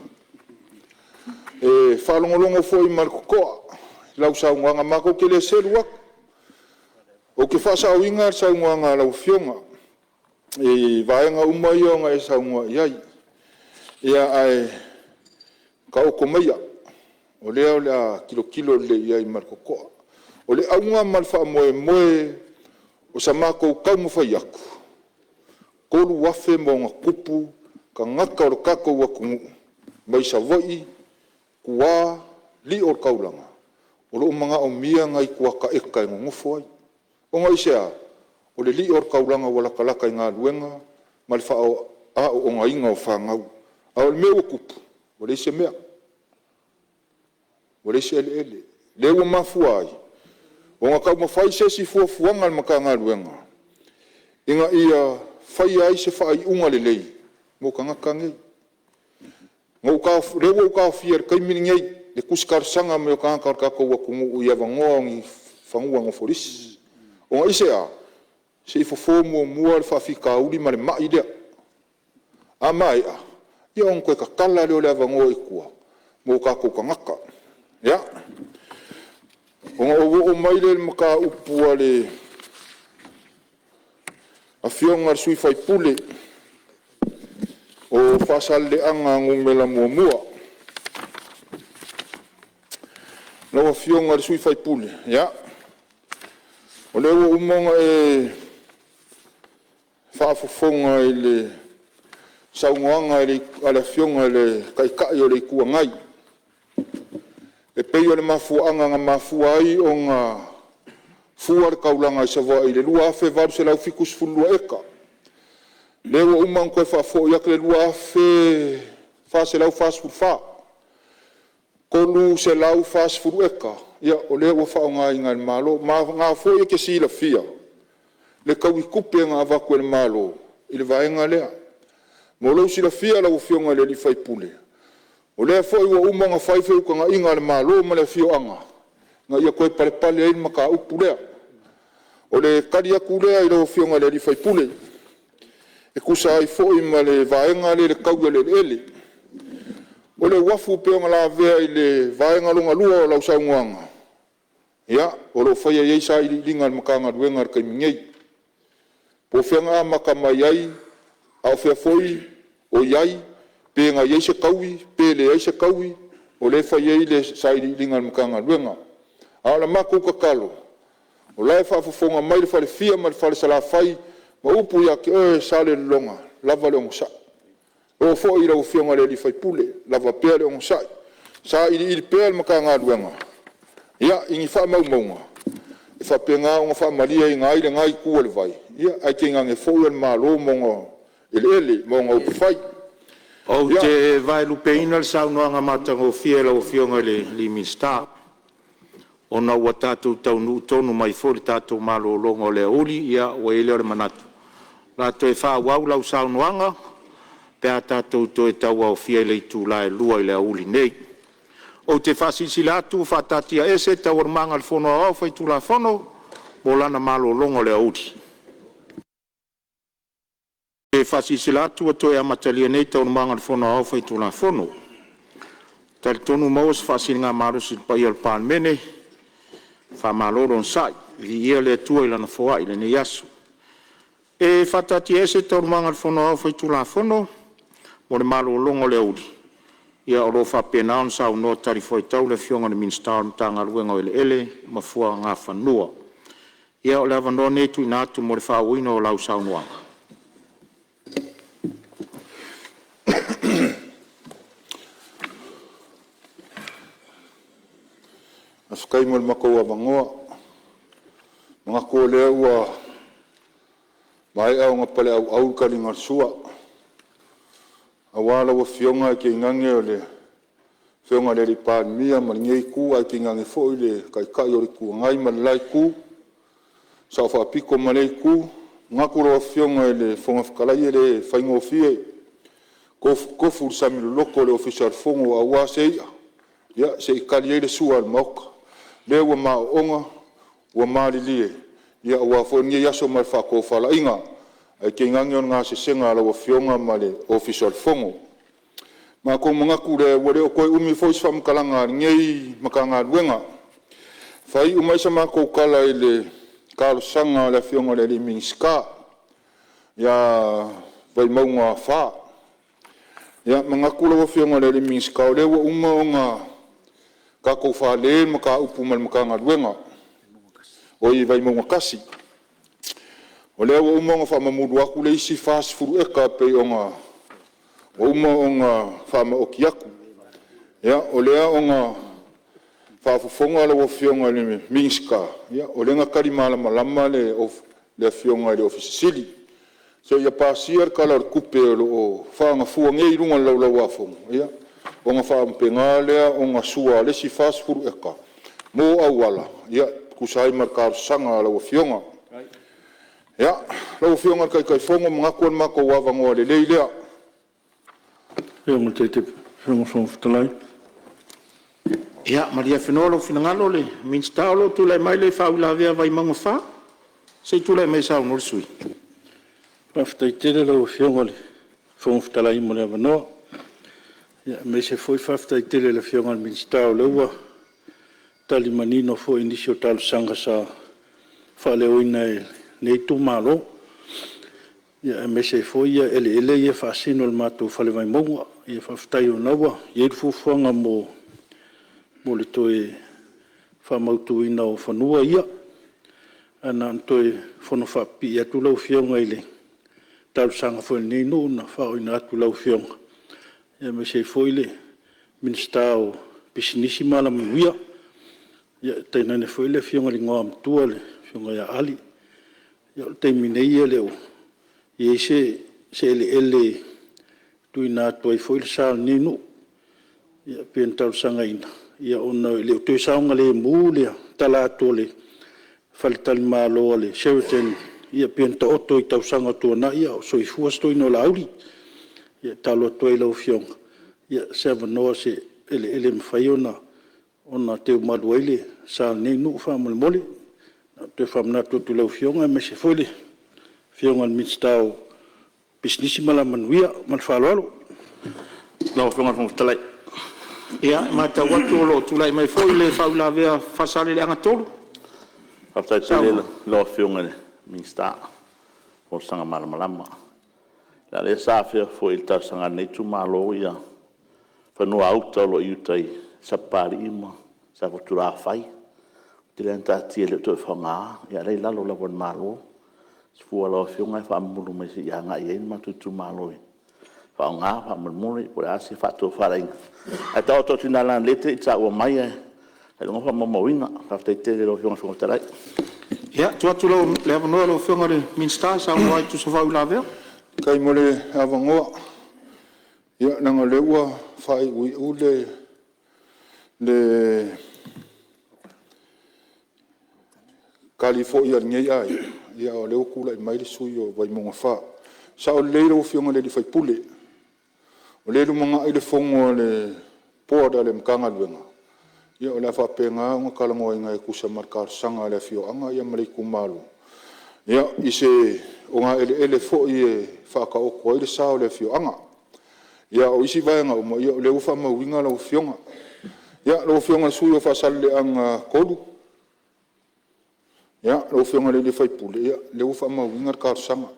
e fa longolongo foi mal ko lau sa nganga mako kele selwa o ke fa sa winga sa nganga lau fionga e vaenga umayo nga sa ngwa yai ia ai ka o komaya o le kilo le yai mal ko o le aunga malfa moe o sa mako kaumu fai aku. Kolu wafe mo ngā kupu ka ngaka o kako wakungu. Mai sa vai, kua li o kaulanga. O lo mga o mia ngai kua ka eka i ngofo ai. O ngai sea, o le li o kaulanga wala kalaka i ngā luenga, malfa o ngā inga o whangau. A o le mea o kupu, o le se mea. O le se ele. Le ua mafua ai. O ngā kau mawhai se si fuafuanga al maka ngā ruenga. Inga ia whai ai se whai unga le lei. Ngō ka ngaka ngei. Ngō ka rewa o ka whiar kai mini ngei. le kuskar-sanga me o ka ua kumu ia vangoa ngi fangua ngo folis. O nga ise a, se i fofo mua le whawhikauli ma le mai lea. A mai a, ia on koe ka kala leo le vangoa i kua, mo ka kou ka ngaka. Ia. O nga o mai le maka upua le a fionga sui fai pule o whasal le anga ngumela mua. Lawa fionga le sui fai pule, ia. O leo umonga e whaafofonga i le saungoanga i le fionga le kaikai o le kua ngai. E pei o le mafuanga nga mafua ai o nga fuar kaulanga i savoa i le lua afe varu se lau fikus fulua eka. Leo umang koe whaafo iak le lua afe fa se lau fast food fa. Kolu se lau fast food eka. Ia o leo wa whao ngā inga le malo. Ma ngā fo i ke sila fia. Le kawi kupe ngā avaku le malo. I le vaenga lea. Mo lau sila fia lau fionga le li fai pule. O lea fo i wa umanga whaife uka ngā inga le malo ma le fio anga. Ngā ia koe pale pale ai maka upu lea. O le kari aku lea i lau fionga le li fai pule. E kusa ai fo i ma le vaenga le kauia le ele. O le wafu peonga la vea i le vaenga longa lua o lau saungoanga. Ia, o lo whaia iei sa i linga makanga ruenga ar kaimingei. Po whenga maka mai ai, au whea foi, o iai, pe nga iei se kaui, pe le iei se kaui, o le whaia i le sa i linga makanga ruenga. A la mako kakalo. O lai whaafafonga mai le whare fia ma le whare salawhai, ma upu ia ke sa le longa, lava le ongo sa. O fo i rau fionga le li fai pule, lava pea le ongo sa. Sa i pea le makanga ruenga. Ia, ingi wha maunga. E wha penga o wha maria i ngai le ngai kua le vai. Ia, ai ke ngange fōia le malo monga ele, monga upu whai. O te vai lupeina le saunoanga matanga o fiela o fionga le limista. O na ua tātou taunu tonu mai fōri tātou malo longa o le uli, ia o ele o le manatu. Rato e wha wau lau saunoanga, pēa tātou to e taua o fiela i tūlae lua i le uli nei. O te whasisi latu, whatatia ese, tau armanga le whono au, whai tūla whono, mo lana malo longa le uli. E whasisi latu, a toi amatalia nei, tau armanga le whono au, whai tūla whono. Tali tonu maus whasini ngā marusi pai al pān mene, wha maloro on sai, i ia le tua i lana whoa i le nei asu. E whatatia ese, tau armanga le whono au, whai tūla whono, mo le malo longa le uli. Ia o rofa penaon sa uno tari foi tau le fionga le minsta o tanga luenga o ele mafua ngā whanua. Ia o le avanoa netu i nātu mo le whauina o lau saunoanga. Askai mo le makou avangoa. Mga kua lea ua mai au ngā pale au kari ngā sua. Awala wa fionga ke ngange o le fionga le ripan mia ma ngei ku ai ke ngange fo le kai kai o le ku ngai ma lai ku sa fa piko ma le ku ngaku ro fionga le fonga fkalai le faingo fie ko fu sami loko le official fongo awa se ya se kali le sual mok le wa ma onga wa ma li ya wa fo ngi ya so ma fa ko fa la inga ai ke ngangion ngā se senga la wa fionga ma le official fongo. Ma ko mga kure wale o koe umi fo isfam kalanga ngei makanga luenga. Fai umai sa mako kala i le kalo sanga la fionga le li mingska. Ya vai maunga fa. Ya mga kula wa fionga le li mingska o le wa uma o ngā kako fa le maka upu mal makanga luenga. O i vai maunga kasi. O lea wa uma o ngā whamamudu aku le isi fast food eka pe o ngā o uma o ngā whamaoki aku. Ia, o lea o ngā whaafufonga ala wa fionga le Minska. Ia, o lea ngā karimala malama le fionga le ofisisili. So ia pāsiar kala kupe o whaanga fuangei runga lau wafonga. Ia, o ngā whaampenga lea o ngā sua le isi fast food eka. Mo awala. Ia, kusai markar sanga ala wa fionga. Ya, lau fionga kai fongo mga kuan mako wavangoa le leilea. Ia mo te fionga fonga whatalai. Ia, Maria Fenolo, Finangalo, le Minstalo, tu le mai le faula via vai mangofa. Sei tu le mai sa unor sui. Whaftaitele lau whionga le whongwhtalai mo le awanoa. Ia, me se foi whaftaitele le whionga le minstao leua. Tali manino fo inisio talu sanga sa whaleoina e nei tu malo. Ia, me se foi ia ele ia whaasino le mātou whale vai monga. Ia whaftai o naua. Ia fufuanga mo le toe whamautuina o whanua ia. Ana toe whono whapi atu lau whionga ile. Tau sanga foi nei no na whaoina atu lau whionga. Ia me se foi le minsta o pisinisi mala manuia. Ia teinane foi le whionga li ngoa mtua le whionga ia ali. Ia o teimine ia leo. Ia se ele tuina atu ai foi le sal nei no. Ia pien tau sanga ina. Ia ona leo toi saunga le muulia tala atu le falitali malo le Sheraton. Ia pien ta oto I tau sanga tuana ia o soifua stoi no lauri. Ia talo atu ai lau whionga. Ia seva noa se ele mwhai ona te umaru aile sa nei nu whamole mole. Te whamna tutu lau whionga me se foile. Whionga al minstao bisnisi mala manuia man whaloalo. Lau whionga whangtalai. Ia, mata watu lo tulai mai foile faula via fasale le angatolu. Whaftaitele lau whionga le minsta o sanga malamalama. La le sa fia fo il tau sanga nei tu malo ia. Whanua auta lo iutai sapari ima sa kotura fai. Tirenta tia le toi whanga ia rei lalo la wan malo. Sfua lau whionga whamulu me si ia ngai ein matu tu malo i. Whanga whamulmuri po asi whatu wharainga. Ai tau to tina lan lete I ua mai e. Ai ngofa mamawinga whaftaitele lau whionga whangatarai. Ia, tu lau le avanoa lau whionga le minsta sa unoi tu sa whaula vea. Kai mo le avangoa. Ia nanga leua whai ui ule le California ngai ai. Ia o leo kula I mai le sui o vai monga wha. Sa o leiro whionga le li whai pule. O leiro mga I le fongo le poada le mkanga luenga. Ia o le whapenga unga kalangoa I ngai kusa markar sanga le fio anga ia malei kumalu. Ia I se o ngā ele fo I e whakaoko I le sao le fio anga. Ia o isi vaenga o ia o le ufa mawinga lau fionga. Ia lau fionga sui o whasale ang kolu. Ia lau fionga le whaipule. Ia le ufa mawinga karsanga.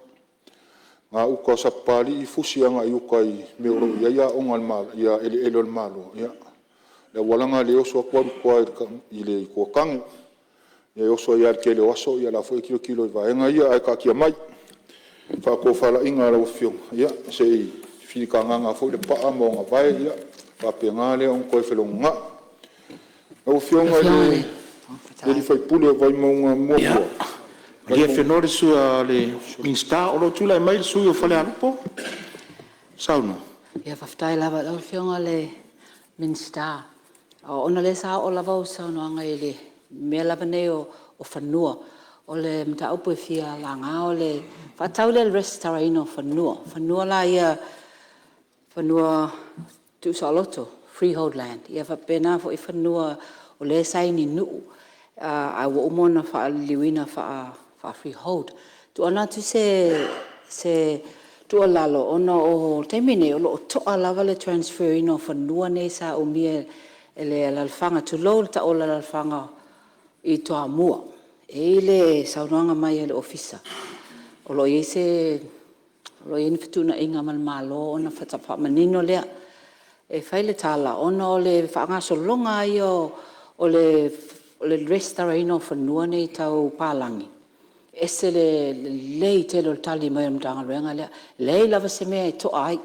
Ngā uka sapali I fusi anga I uka I meoro ia ongal malo. Ia ele ol malo. Ia le walanga le oso akwaru kwa I le kua kange. Ia oso ia ke le oso ia la foi kilo I vaenga ia ai ka kia mai. Whako whala inga lau fionga. Ia se whikanganga foi le paa mo ngā vai ia. Whapea le on koe whelonga. Lau fionga le li whaipule vai maunga mua. Ia whenore sua le minsta o lo tula mai le sui o whale alupo. Sauno. Ia whaftai lava lau whionga le minsta. O ona le sa o lava o sauno anga I le mea lava nei o whanua. O le mta upo fia langa o le whatau le restaurino whanua. Whanua la ia whanua tu saloto, freehold land. Ia whapena fo I whanua o le saini nuu. A wa umona wha liwina wha freehold. Tu ana tu se tu lalo ona o teimine o lo toa lava le transfer ino whanua nei sa o mia ele lalfanga tu lo ta o lalfanga I toa mua. E le saunoanga mai le ofisa. O lo se lo ien fituna inga mal malo ona whatapa manino lea. E whaile tala ona o le whaangaso longa io o le restaurino whanua nei tau pālangi. Ese le lei te lo tali mai mtanga ruenga lea. Lei lava se mea I toa ai.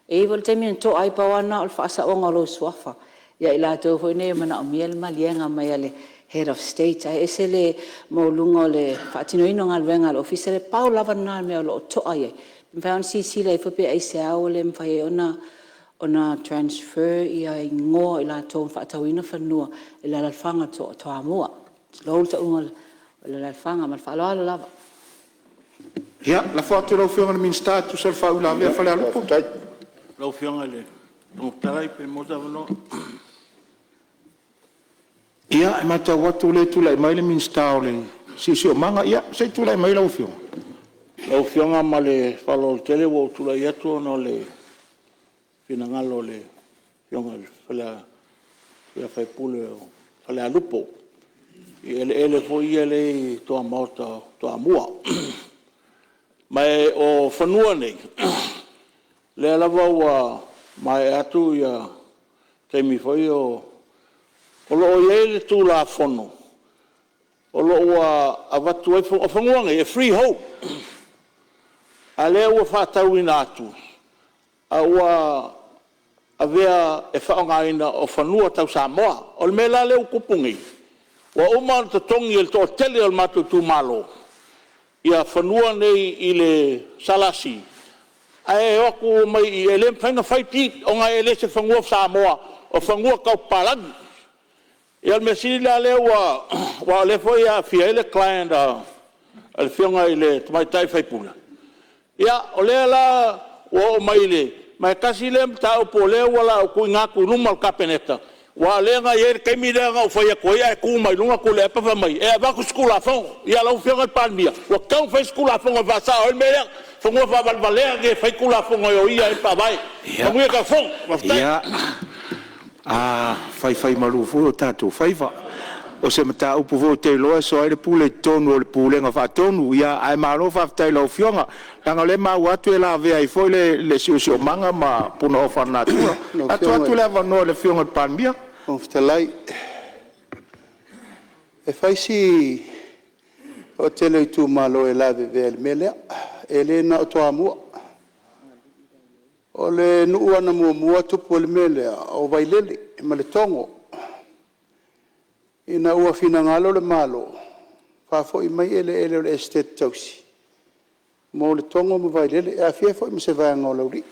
E wal te mea toa ai pawana o whaasa onga lo suafa. Ia I la tau hoi nei mana o miel malienga mai ale head of state. Ai ese le maulunga o le whaatino ino ngā ruenga le ofisa le pau lava nā mea o lo toa ai. Mwhai si sila I whape ai se au le mwhai ona transfer ia I ngoa I la tau whaatauina whanua I la lalwhanga toa mua. Lou ta unga la lalwhanga ma whaaloalo lava. Ia, la whaatu lau whionga le minsta tu sal whaula vea whale alupo. Lau whionga le. Nō tarai pe mota wano. Ia, e mata watu le tula mai le minsta o le si o manga ia, se tula mai lau fionga. Lau fionga ma le whalo tele wo tula iatu no le finangalo le fionga whala whai pule o whale alupo. I ele fo i ele toa mauta toa mua. Mai o whanua nei. Le alawa wa mai atu ia teimi fai o lo iele tu la fono. O lo wa avatu e whanua nei, e free hope. A lea ua whātau ina atu. A ua avea e whaongaina o whanua tau Samoa. O le mela leo kupungi. Wa uma te tongi el to tele al matu tu malo. Ia whanua nei i le salasi. Ai oku mai i ele whainga whaiti o ngai ele se whangua Samoa o whangua kau palangi. Ia le mesiri la leo wa le foi a fia ele client al fionga i le tamaitai whaipula. Ia o lea la o mai le mai kasi le mtau po leo wala o kui ngaku numal kapeneta. Wa lenga yer kemira nga foi ko ya ku mai lunga ko le pa mai e va ku skula fon ya la fionga palmia wa kan fa skula fon va sa o me fon va valvalea que fa skula fon o ia e pa vai mo ka fon ia fai malu fu tatu fai va o se mata upu vo te loa so ai le pule tonu o le pule nga fa tonu ia ai malo fa tai lo fionga tanga le ma watu e la ve ai foi le sio manga ma puno fa natura atu le va no le fionga palmia o ftalai e fai si o tele tu malo e la ve el mele ele na o to amu o le nu ana mu tu pol mele o vai lele ma le tongo ina ua fina ngalo le malo fa foi mai ele le estate tausi mo le tongo mo vai lele a fie foi me se vai ngolo ri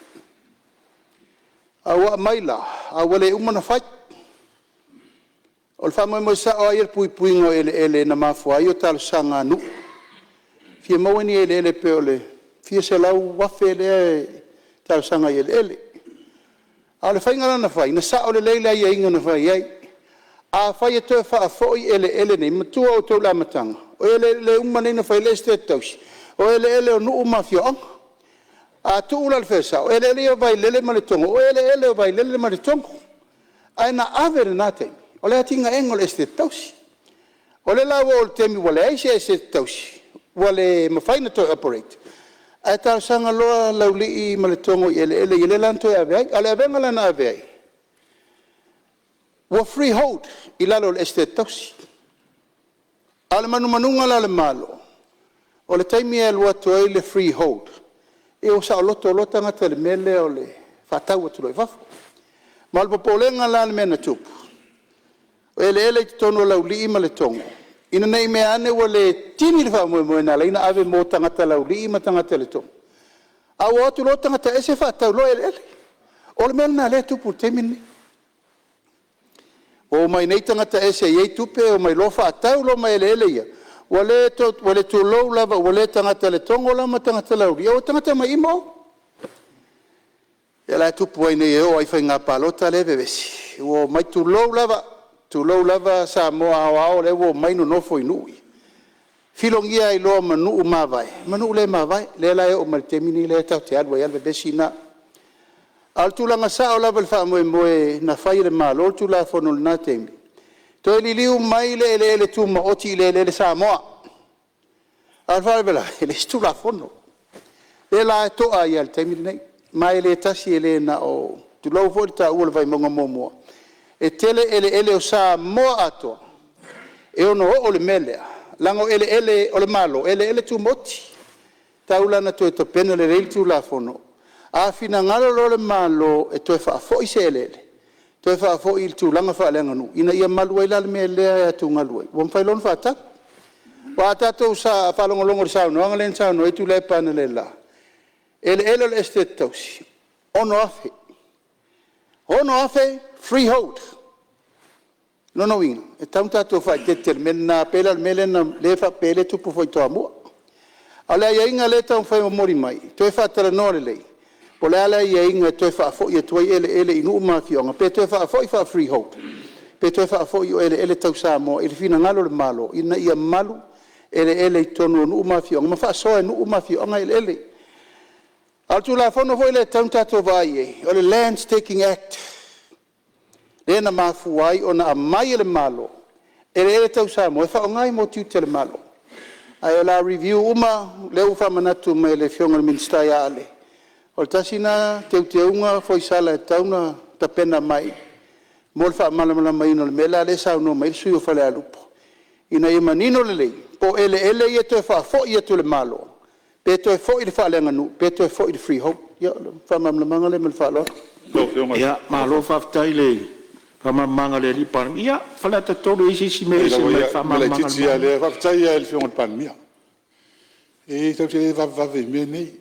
awa maila awale umana fai ol fa mo sa o ir pui ngo ele na mafu ayo tal sanga nu fie mo ni ele peole fie se lau wa fele tal sanga ele ale fai ngana na fai na sa o le leila ia inga na fai ai a fai to fa foi ele nei mtu o to la matanga o ele umane na fai le state tausi o ele no mafio a tu ula fesa o ele vai lele malitongo o ele vai lele malitongo ai na aver nate o le tinga engol state tausi o le la vol temi wala ai se tausi wala mafai na to operate ai ta sanga lo lauli malitongo ele lanto ave ale venga la na ave wa freehold ilalo estate tausi al manunga la malo o le taimi e lua to le freehold e o sa loto ngata le mele o le fatau tu le fafo mal popolenga la le mena tup ele tono la uli ma le tongo ina nei me ane o le tini le fa mo na le ina ave mo tangata la uli ma tangata le tongo a o tu loto ngata ese fatau lo ele o le mena le tupu temini o mai nei tangata ese ye tupe o mai lo fatau lo mai ele ia wale to lo lava wale tangata le tongo la tangata la uri o tangata mai imo ela tu poi nei o ai fai nga palota le bebesi o mai to lo lava sa mo ao le o mai no foi nui filongia ai lo manu manu le mavai le la o mal temini le ta te alwa yal bebesi na altu langa sa o lava fa mo na fai le malo tu la fonol na temi to liu mai le tu mo oti le sa mo al fare bela le stu la fono e la to ai al temi nei mai le tasi ele na o tu lo volta o vai mo e tele ele o sa mo ato e ono o le mele lango ele o le malo ele tu moti taula na to pena le tu la fono a fina ngalo lo le malo e to fa fo isele to fa fo il tu langa fa lenga nu ina ia malu ila me le tu ngalu won fa lon fa ta wa ta to sa fa longo sa no ngalen sa no tu le panele la ele estate tausi ono afe freehold no win e tanta to fa determina pela melena le fa pele tu po foi to amo ala ia inga le ta fa mori mai to fa tra no le po le ala ia inga to fa fo ia to ele inu ma fionga pe to fa fo fa freehold pe to fa fo yo ele tau sa mo ele fina ngalo le malo ina ia malu ele tonu no mafio ma fa so no mafio nga ele altu la fono vo ele tanta to vai o le Lands Taking Act le na mafuai ona mai le malo ele tau sa mo fa ngai mo tu te le malo ai la review uma le u fa manatu me le fionga minister ya ale o tasina te unga foi sala tauna ta pena mai mol fa mala mai no mela le sa no mai sui fa le alupo ina e manino le lei po ele ye to fa fo ye to le malo pe to fo i fa le nganu pe to fo i free hope ya fa mala mangale mel fa lo ya malo fa taile fa mangale li par ya fa la ta to isi si me fa mangale mangale le fa taia il fion pan mia e to te va ve meni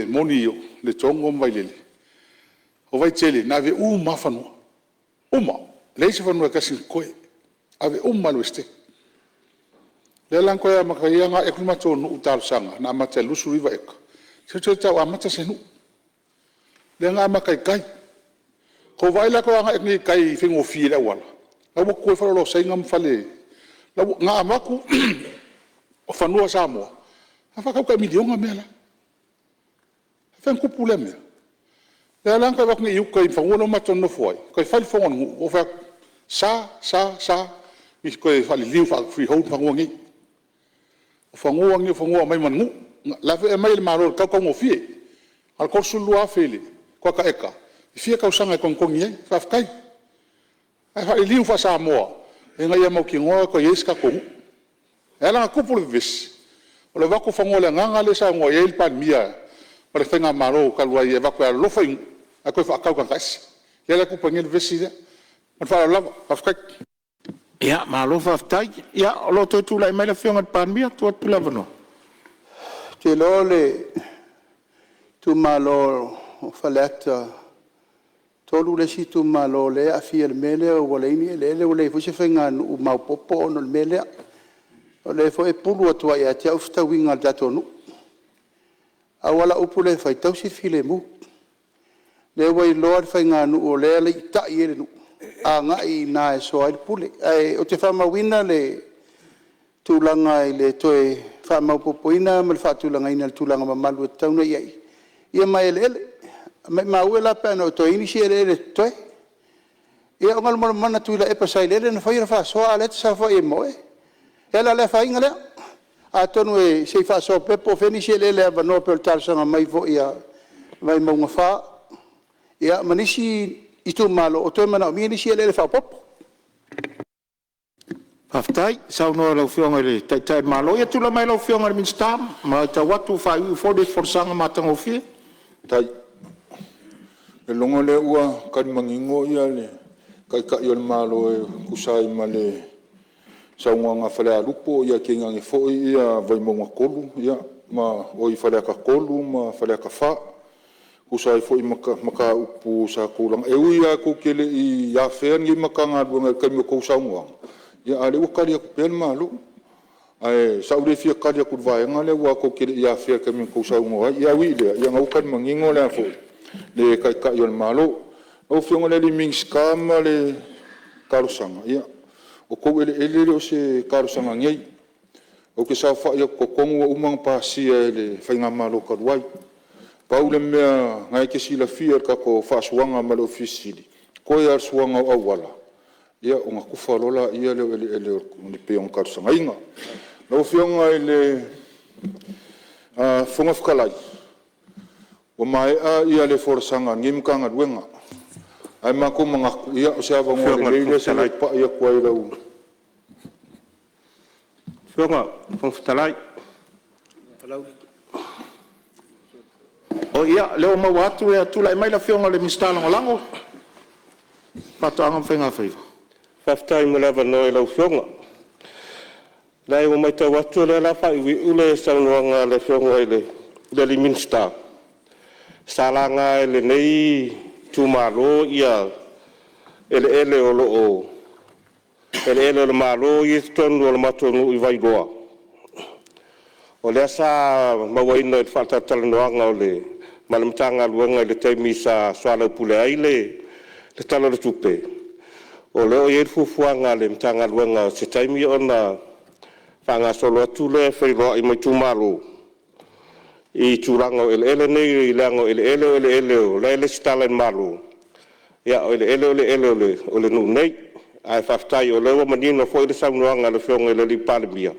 monio le tongo mai le o vai tele na ve uma fanu uma le se fanu ka sin koe ave uma lo este le lan koe makaya nga e kuma to no utal sanga na mate lusu riva ek se te tau amata se nu le nga makai kai ko vai la ko nga ni kai fingo fi le wala la mo ko fa lo sai ngam fale la nga maku o fanu sa mo fa ka ka milion nga mela fa ku puleme le lan ko ni yu ko fa ngono maton no foi ko fa fo ngon o fa sa mi ko fa li fa free hold fa ngongi fa ngo mai man ngu la fe mai le maro ka ko ngofie al ko sulu afele ko ka eka fie ka usanga kon kongi fa kai ai fa li fa sa mo e ngai mo ki ngo ko yeska ko ela ku pul vis o le va ko fa ngo le nganga le sa ngo ye pan mia para fenga maro ka lua ye va ko lo fa a ko fa ka kasi ela ku pangel vesida man fa la fa kai ya malo fa tai ya lo to tu la mai le fionga pan mia tu la vano te lo le tu malo fa letta tolu le si tu malo le a fiel mele o le ni le o le fo se fenga u mau popo no mele o le fo e pulu to ya te ufta winga dato no a wala upule fa tau si file mu le wai lord fenga no o le ta yele no a ngai na so ai pule ai o te fama wina le tulanga le toe fama popoina mal fa tulanga ina tulanga mamalu tauna ia mai le ma uela pena to inisi le toe ia ngal mo mana tuila e pasai le na faira fa so ale sa fo e mo ela le fa ingale a tonu e se fa so pepo fenisi le va no per tal sanga mai fo ia vai mo fa ia manisi itu malo o to mana mi inisi le fa pop Aftai sa no lo fionga le tai malo ia tu la mai lo fionga min stam ma ta watu fa u for this for sanga matango fi tai le longo le ua kan mangingo ia le kai ka yo malo e kusai male sa nga fale alupo ia kinga ngi fo ia vai mo ngakolu ia ma o I fale ka kolu ma fale ka fa kusai fo maka upu sa kulang e ia ku kele I ya fe ngi maka nga bunga kai mo ko sa ngwa ia ale u kali ku pel malo ai sa ure fia kali ku vai nga le wa ko kele ya fe kai mo ko sa ngwa ia wi le ia ngau kan mangingo le fo le kai ka yo malo o fionga le ming scam le karusanga ia o ko ele o se karusanga ngai o ke sa fa yo ko kongo umang pa si le fainga malo ka wai paule me ngai ke sila fia ka ko fa suanga malo fisili ko ya suanga o wala ia o ngaku fa lola ia le ni pe on karusanga inga no fionga ele fonga fkalai o mai a ia le forsanga ngimkanga duenga ai mako mangaku ia o se ava ngore le se lai pa ia kwai lau Fionga fongtalai o ia le o mawatu e tu la mai la fionga le mistala ngolango patanga fenga feiva Faftai mo lava no lau fionga Lai o mai ta watu le la fa wi ule sa noanga le fionga le liminsta Salanga ele nei tumalo ia ele o lo ele le malo i ton o matonu I vai goa o le sa mawaina I falta talanoanga o le malamtanga luanga le taimi sa swala pule ai le talo le tupe o leo i fufuanga le mtanga luenga se taimi ona whanga solo atu le whairoa i mai tūmaro i tūranga o ele nei i leango ele o le ele stala in malu ia o ele o le nu nei ai whaftai o leo manino fo i le saunuanga le whionga i le li palimia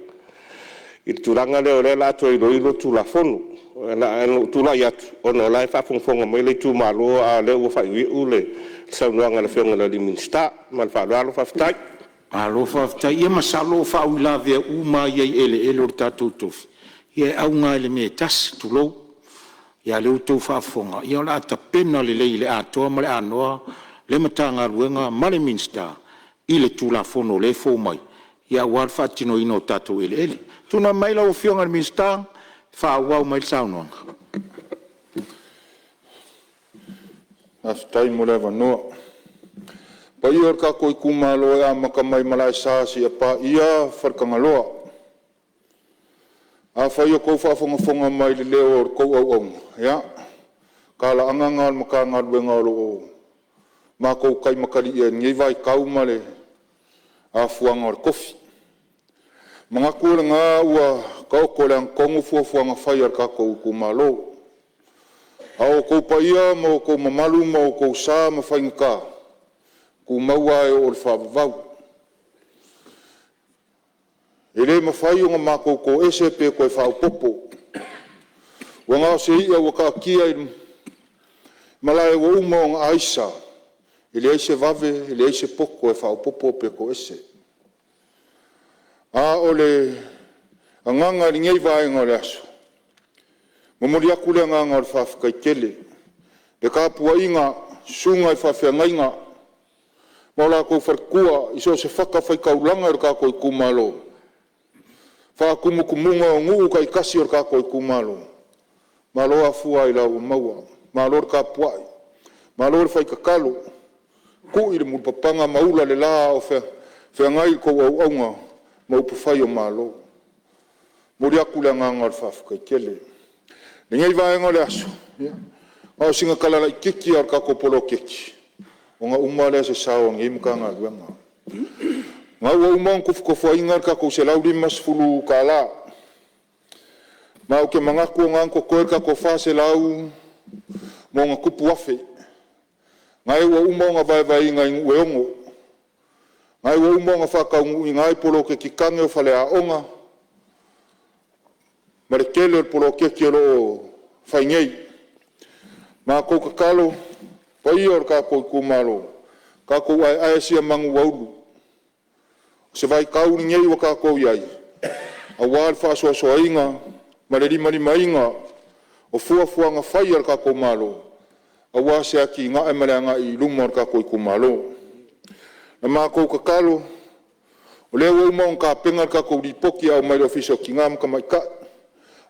i tūranga leo le la to i loilo tūla fonu na tūla i atu ona lai whafungfonga mai le tūmaro a leo wa whai ule saunuanga le whionga le li minsta man whaalo whaftai Alo whaftai, ia masalo whau la vea uma iei ele o tātou tofi. Ia au ngā ele me tas tulou. Ia leo tau whafonga. Ia la ata pena le le atoa ma le anoa. Le matanga ruenga ma le minsta. I le tūla fono le fō mai. Ia war whatino ino tātou ele. Tuna maila o whionga le minsta. Whawau mai le saunoanga. Aftai mo le wanoa. Pa ia ka koi kumalo e amaka mai malai sasi a pa ia wharkangaloa. A whai o kou whafonga mai le leo o kou au. Ia. Ka la anganga al maka ngaruenga o ma kou kai makari ia ngai vai kau male a fuanga o kofi. Mga kura ngā ua kau kore ang kongu fuanga whai ar ka kou kumalo. A o kou pa ia ma o kou mamalu ma o kou sa ma whai ngaka. Ku maua e o le whawau. E le mawhai o ngā mākou ko ese pe koe whao popo. Wa ngā se ia waka kia i malai wa uma o ngā aisa. E le eise vave, e le eise poko e whao popo pe ko ese. A o le anganga ni ngei vai ngā le aso. Mamori aku le anganga o le whawhikai kele. Le kāpua inga, sunga i whawhia ngainga. Mola ko farkua iso se faka fai kaulanga o ka ko kumalo. Fa kumukumunga o ngu kai kasi o ka ko kumalo. Malo afua ila o maua. Malo ka puai. Malo fai kakalo. Ku i le mulpapanga maula le la o fe ngai ko au aunga mo pu fai o malo. Mori akulanga ngar fa kai kele. Ngai va ngole aso. O singa kala la kiki o ka ko polo kiki. O ngā umale se sao ngi muka ngā luenga. Ngā ua umang kufu ingar ka ko se lau limas fulu ka la. Ma o ke mangaku o ngā koe ka ko wha se lau mo ngā kupu afe. Ngā ua umang a vai ngā ingu e ongo. Ngā ua umang a whakaungu i ngā polo ke kikange o whale a onga. Ma re kele o polo ke ki ro whaingei. Ma ko kakalo. Pai or ka ko kumalo ka ko ai sia mangu waulu se vai ka uni ngei wa ka ko yai a wal fa so inga ma le mani mainga o fua nga fai or ka ko malo a wa se aki nga e malanga i lumor ka ko kumalo na ma ko ka kalo o le wo mon ka penga ka ko di poki au mai office ki ngam ka mai ka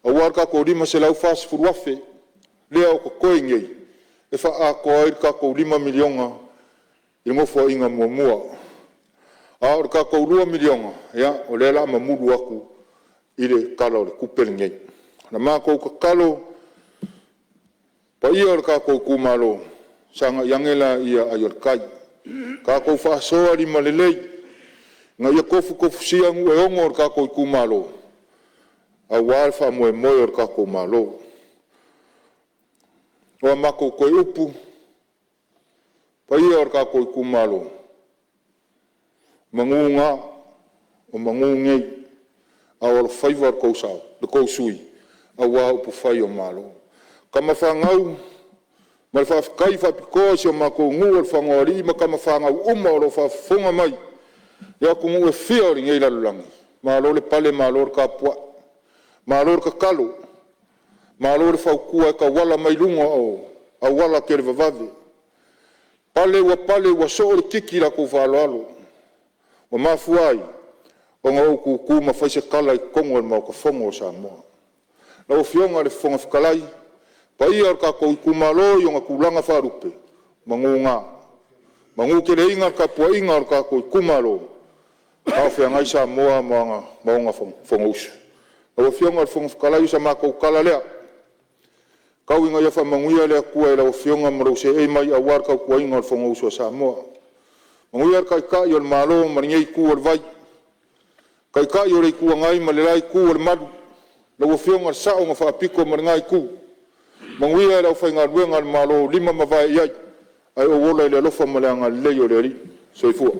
a war ka ko di ma se lau fas fuafe le o ko ngei e wha a koa i kako 5 milionga i ngofo inga mua. A o kako 2 milionga, ia, o lela ma muru aku i le kala o le kupeli ngei. Na maa kou ka kalo, pa ia o kako kumalo, sanga yangela ia ai o kai. Kako wha soa li malelei, nga ia kofu siangu e ongo o kako kumalo. A walfa moe o kako malo. O mako koe upu, pa ia or ka koe kumalo. Mangunga, o mangungei, a o whaivar kou sao, le kou sui, a wā upu whai o malo. Ka mawhangau, ma le whawhikai whapikoa si o mako ngu o le whangaori, ma ka mawhangau o lo whafunga mai, ia ku ngu e whia o ri ngei lalulangi. Malo le pale, malo ka pua, malo ka kalo, malo le whaukua e ka wala mai lunga o a wala ke le vavave. Pale wa so o le kiki la kou whaloalo. O mafuai, o ngā uku kuma whaise kala i kongo le mau ka whongo o Samoa. Na o whionga le whonga whakalai, pa ia o ka kou i kumalo i o ngā kulanga wharupe, mangunga. Mangu ke le inga ka pua inga o ka kou i kumalo, a o whiangai Samoa maunga whonga usu. Na o whionga le whonga whakalai sa mā kou kala lea, kau inga ia whamanguia lea kua e lau whionga marau se e mai a war kau kua inga o whonga usua Samoa. Manguia kai o le malo ma ngei ku o le vai. Kai o le ku ngai ma le lai ku o le madu. Le o fionga sa o nga piko ma ngai ku. Manguia le fa nga ruenga le malo lima ma vai ai. Ai o wola le lofa ma le nga le o le ri. Soifua.